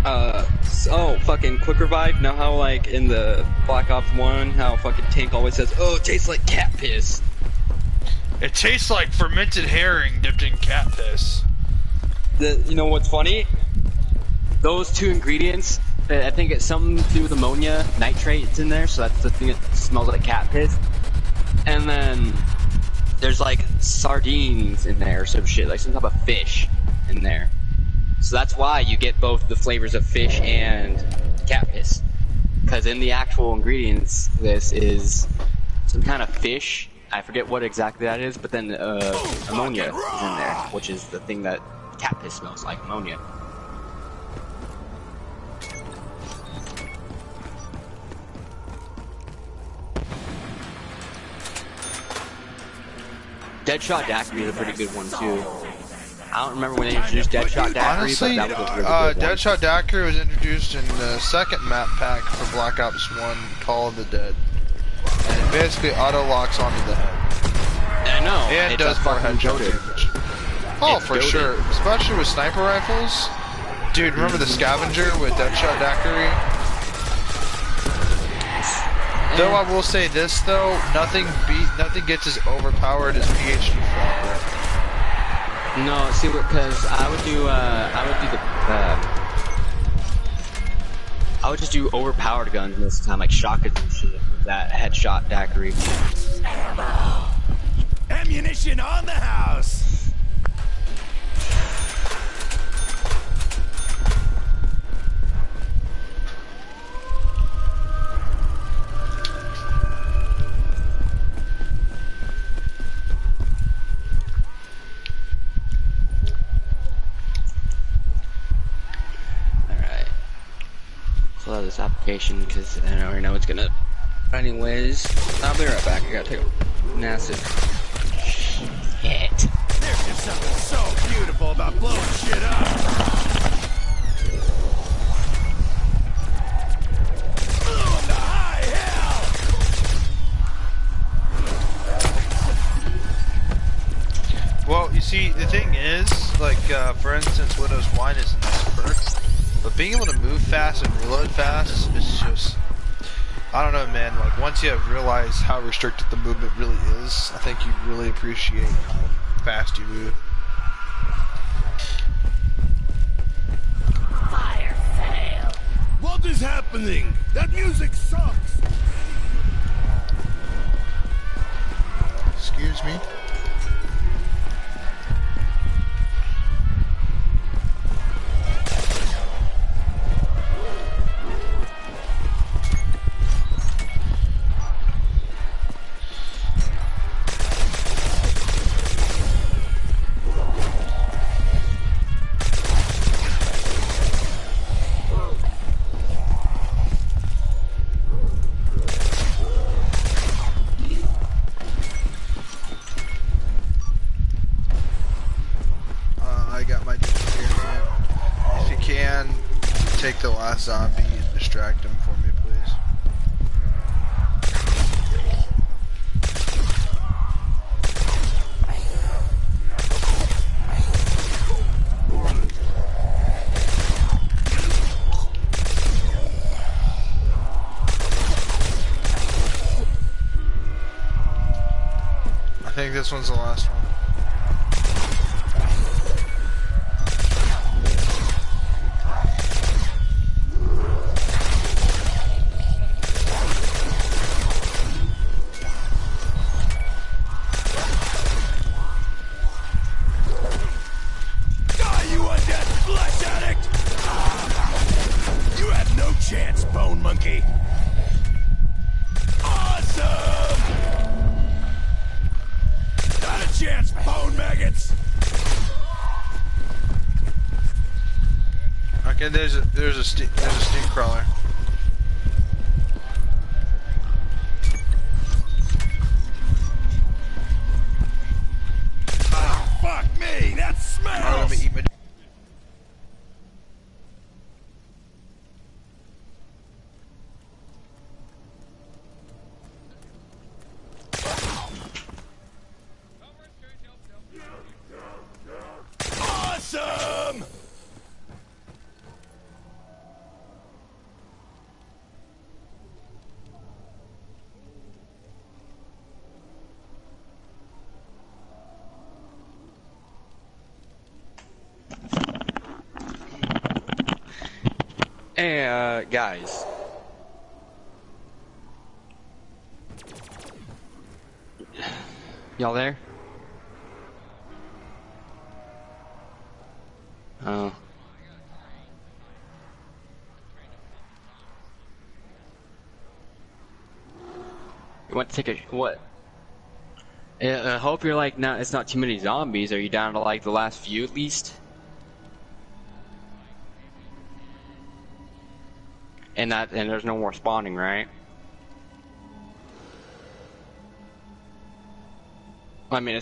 Oh, fucking quick revive. Know how like in the Black Ops 1, how fucking Tank always says, "Oh, it tastes like cat piss." It tastes like fermented herring dipped in cat piss. You know what's funny? Those two ingredients, I think it's something to do with ammonia nitrates in there, so that's the thing that smells like cat piss. And then there's like sardines in there or some shit, like some type of fish in there. So that's why you get both the flavors of fish and cat piss. Because in the actual ingredients, this is some kind of fish. I forget what exactly that is, but then ammonia is in there, which is the thing that cat piss smells like, ammonia. Deadshot Daiquiri is a pretty good one too. I don't remember when they introduced Deadshot Daiquiri, honestly, but that was a really good one. Deadshot Daiquiri was introduced in the second map pack for Black Ops 1, Call of the Dead. And it basically auto-locks onto the head. I know. And it does more headshot goated. damage. Oh, It's for goated. sure. Especially with sniper rifles. Dude, remember the Scavenger with Deadshot Daiquiri? Though I will say this though, nothing gets as overpowered as PhD Flopper. No, see, because I would just do overpowered guns most of the time, like shotguns and shit. With that headshot Daiquiri. Ammunition on the house! Close this application because I already know it's gonna. Anyways, I'll be right back. I gotta take a massive shit. There's just something so beautiful about blowing shit up! Blow 'em to high hell! Well, you see, the thing is, like, for instance, Widow's Wine is a nice perk, but being able to move fast and reload fast is just, I don't know, man, like, once you realize how restricted the movement really is, I think you really appreciate how fast you move. Fire sale! What is happening? That music sucks! Excuse me? Take the last zombie and distract him for me, please. I think this one's the last one. Okay, there's a steam crawler. Oh, fuck me! That smells! Alright, let me eat my... Awesome! Hey, guys. Y'all there? Oh. You want to take a what? I hope you're like not. It's not too many zombies. Are you down to like the last few at least? And there's no more spawning, right? I mean,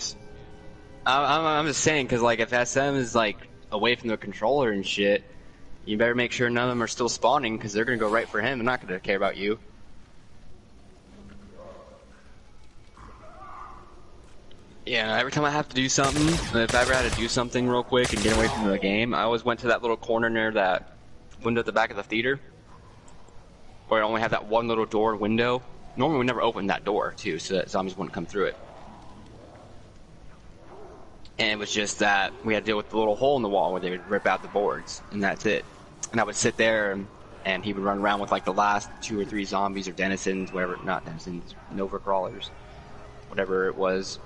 I'm just saying, because like if SM is like away from the controller and shit, you better make sure none of them are still spawning, because they're gonna go right for him. They're not gonna care about you. Yeah, every time I have to do something, if I ever had to do something real quick and get away from the game, I always went to that little corner near that window at the back of the theater, where it only had that one little door window. Normally we never opened that door too, so that zombies wouldn't come through it. And it was just that we had to deal with the little hole in the wall where they would rip out the boards, and that's it. And I would sit there, and he would run around with like the last 2 or 3 zombies or denizens, whatever, not denizens, Nova crawlers, whatever it was.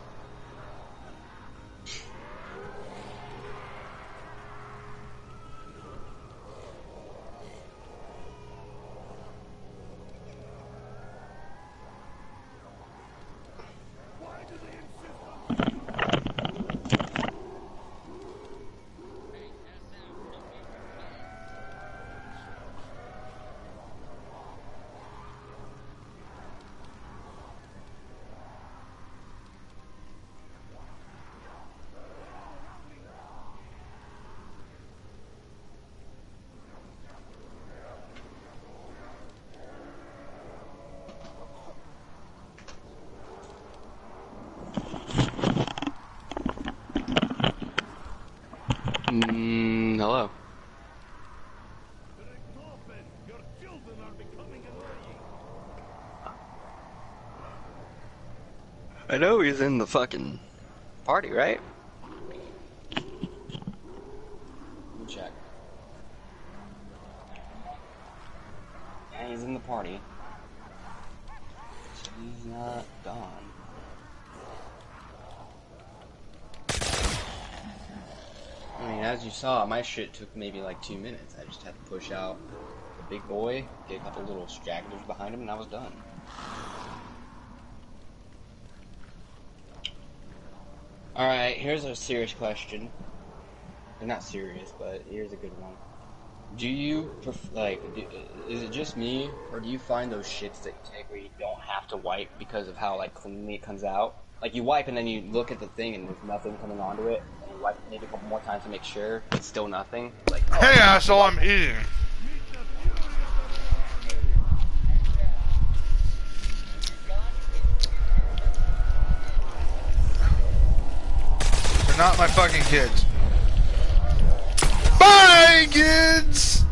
Hello. I know he's in the fucking party, right? Let me check. Yeah, he's in the party. He's not gone. I mean, as you saw, my shit took maybe like 2 minutes. I just had to push out the big boy, get a couple little stragglers behind him, and I was done. Alright, here's a serious question. Not serious, but here's a good one. Do you, is it just me, or do you find those shits that you take where you don't have to wipe because of how, like, cleanly it comes out? Like, you wipe and then you look at the thing and there's nothing coming onto it, and you wipe it maybe a couple more times to make sure it's still nothing? Like, oh, hey asshole, I'm eating. They're not my fucking kids. Bye, kids!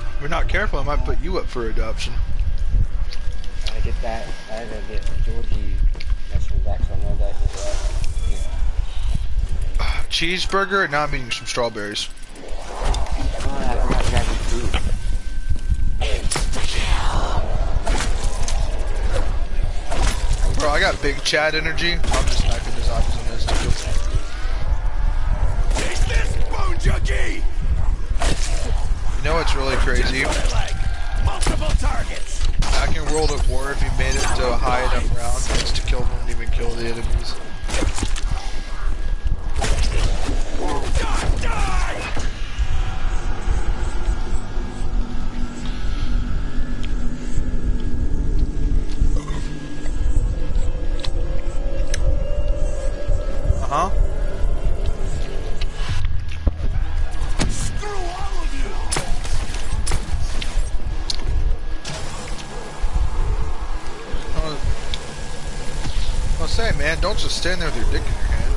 If we're not careful, I might put you up for adoption. I get that. I gotta get Georgie messaging back, so I know that he's, Cheeseburger, and now I'm eating some strawberries. Oh, I forgot you guys eat food. Bro, I got big Chad energy. I'm just sniping the zombies on this too. Take this, bone junkie! You know what's really crazy? Multiple targets. Back in World at War, if you made it to a high enough round, just to kill them and even kill the enemies. Die! Uh-huh. Screw all of you! I'll say, man, don't just stand there with your dick in your hand.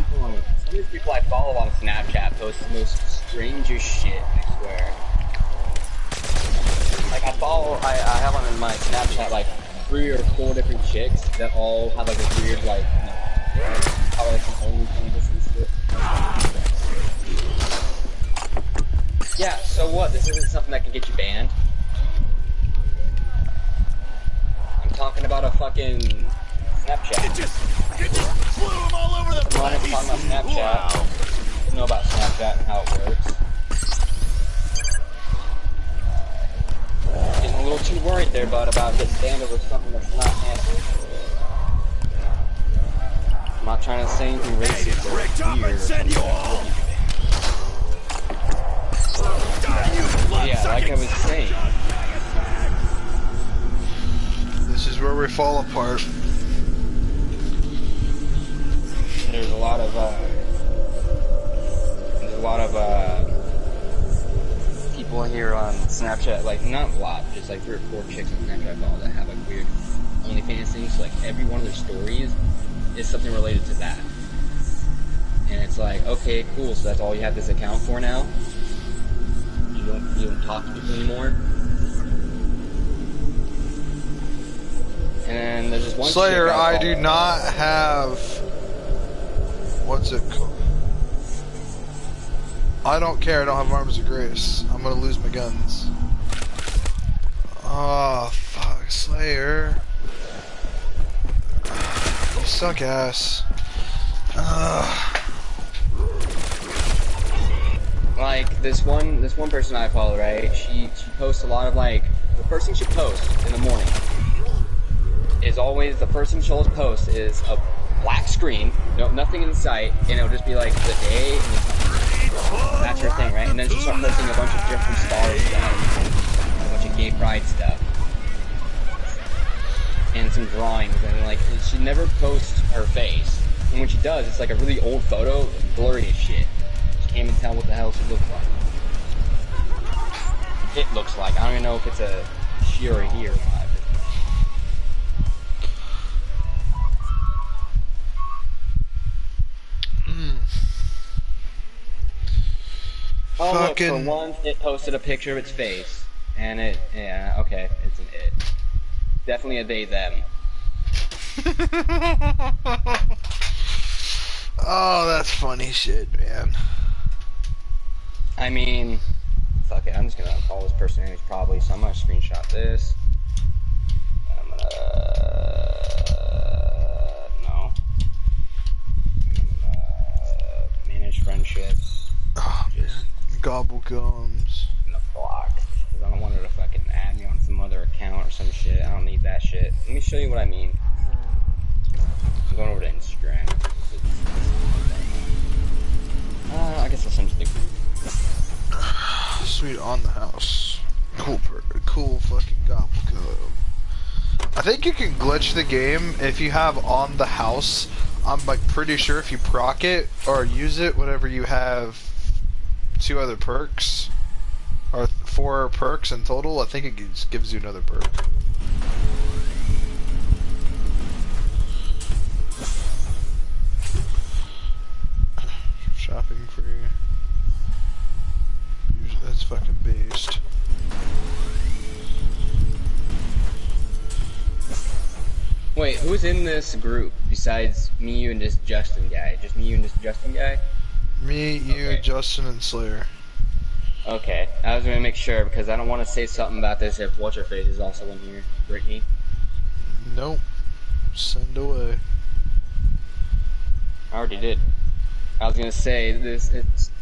Some of these people I follow on Snapchat posts the most strangest shit, I swear. Like, I have on in my Snapchat, like, 3 or 4 different chicks that all have, like, a weird, like, how, like, some OnlyFans and shit. Yeah, so what? This isn't something that can get you banned? I'm talking about a fucking Snapchat. You just flew him all over the I'm place. talking about Snapchat. Wow. You know about Snapchat and how it works. Getting a little too worried there, bud, about getting banned over something that's not happening. I'm not trying to say anything racist or Rick up and send you all. Yeah, like I was saying. This is where we fall apart. There's a lot of people here on Snapchat, like not a lot, just like 3 or 4 chicks on Snapchat that have like weird OnlyFans things. So, like every one of their stories is something related to that, and it's like, okay, cool. So that's all you have this account for now. You don't talk to people anymore. And then there's just one Slayer, chick I do not have. What's it called? I don't care. I don't have Arms of Grace. I'm gonna lose my guns. Oh, fuck, Slayer. You suck ass. Like this one person I follow, right? She posts a lot of like the first thing she posts in the morning is always the first thing she'll always post is a black screen, nothing in sight, and it'll just be like the day and that's her thing, right? And then she'll start posting a bunch of different stars stuff, a bunch of gay pride stuff, and some drawings, and like she never posts her face, and when she does, it's like a really old photo, blurry as shit. Can't even tell what the hell she looks like. It looks like. I don't even know if it's a she or a he or not. Oh, look, for one, it posted a picture of its face. And yeah, okay, it's an it. Definitely a they, them. Oh, that's funny shit, man. I mean, fuck it, I'm just gonna call this person anyways, probably, so I'm gonna screenshot this. I'm gonna, no. I'm gonna manage friendships. Oh, man. Gobble gums. I'm gonna block, because I don't want her to fucking add me on some other account or some shit. I don't need that shit. Let me show you what I mean. I'm going over to Instagram. I guess I'll send you the group. Sweet on the house. Cool fucking gobble gum. I think you can glitch the game if you have on the house. I'm like pretty sure if you proc it or use it, whenever you have 2 other perks or 4 perks in total, I think it gives you another perk. Shopping free. That's fucking based. Wait, who's in this group besides me, you, and this Justin guy? Just me, you, and this Justin guy? Me, you, Okay. Justin, and Slayer. Okay, I was gonna make sure because I don't want to say something about this if What's-Her-Face is also in here. Brittany? Nope. Send away. I already did. I was gonna say this.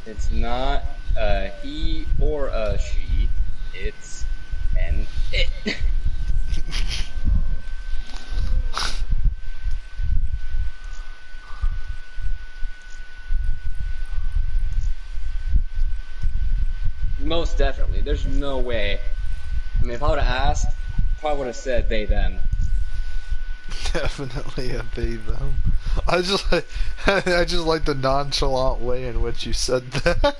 It's not a he or a she. It's an it. Most definitely. There's no way. I mean, if I would have asked, I probably would have said they them. Definitely a they them. I just like the nonchalant way in which you said that.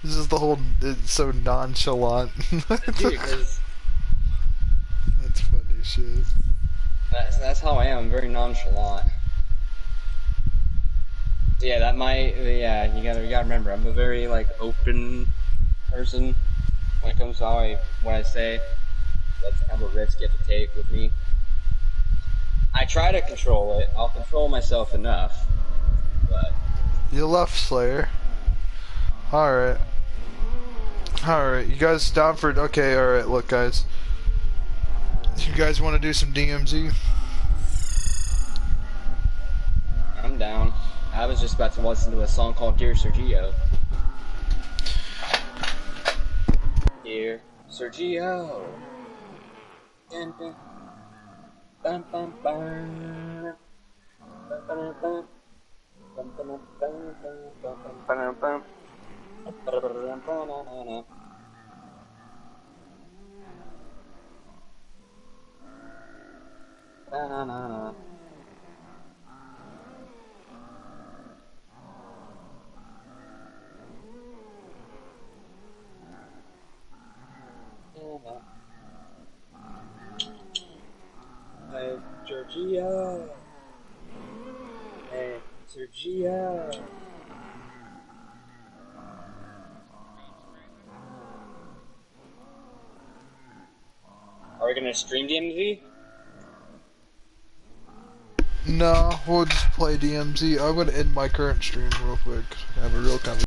This is the whole. It's so nonchalant. Dude, because That's funny as shit. that's how I am. I'm very nonchalant. Yeah, that might. Yeah, you gotta remember, I'm a very like open person when it comes to what I say. That's kind of a risk you have to take with me. I try to control it. I'll control myself enough, but You left, Slayer. Alright. Alright, you guys down for... Okay, alright, look guys. You guys want to do some DMZ? I'm down. I was just about to listen to a song called Dear Sergio. Dear Sergio. Dun, dun. Bum, bum, bum. Bum, bum, bum. Bum, bum, bum, bum, bum, bum, bum. Ba-na-na-na. Hey, Sergio. Hey, Sergio. Are we gonna stream DMZ? No, we'll just play DMZ. I'm gonna end my current stream real quick. Have a real conversation.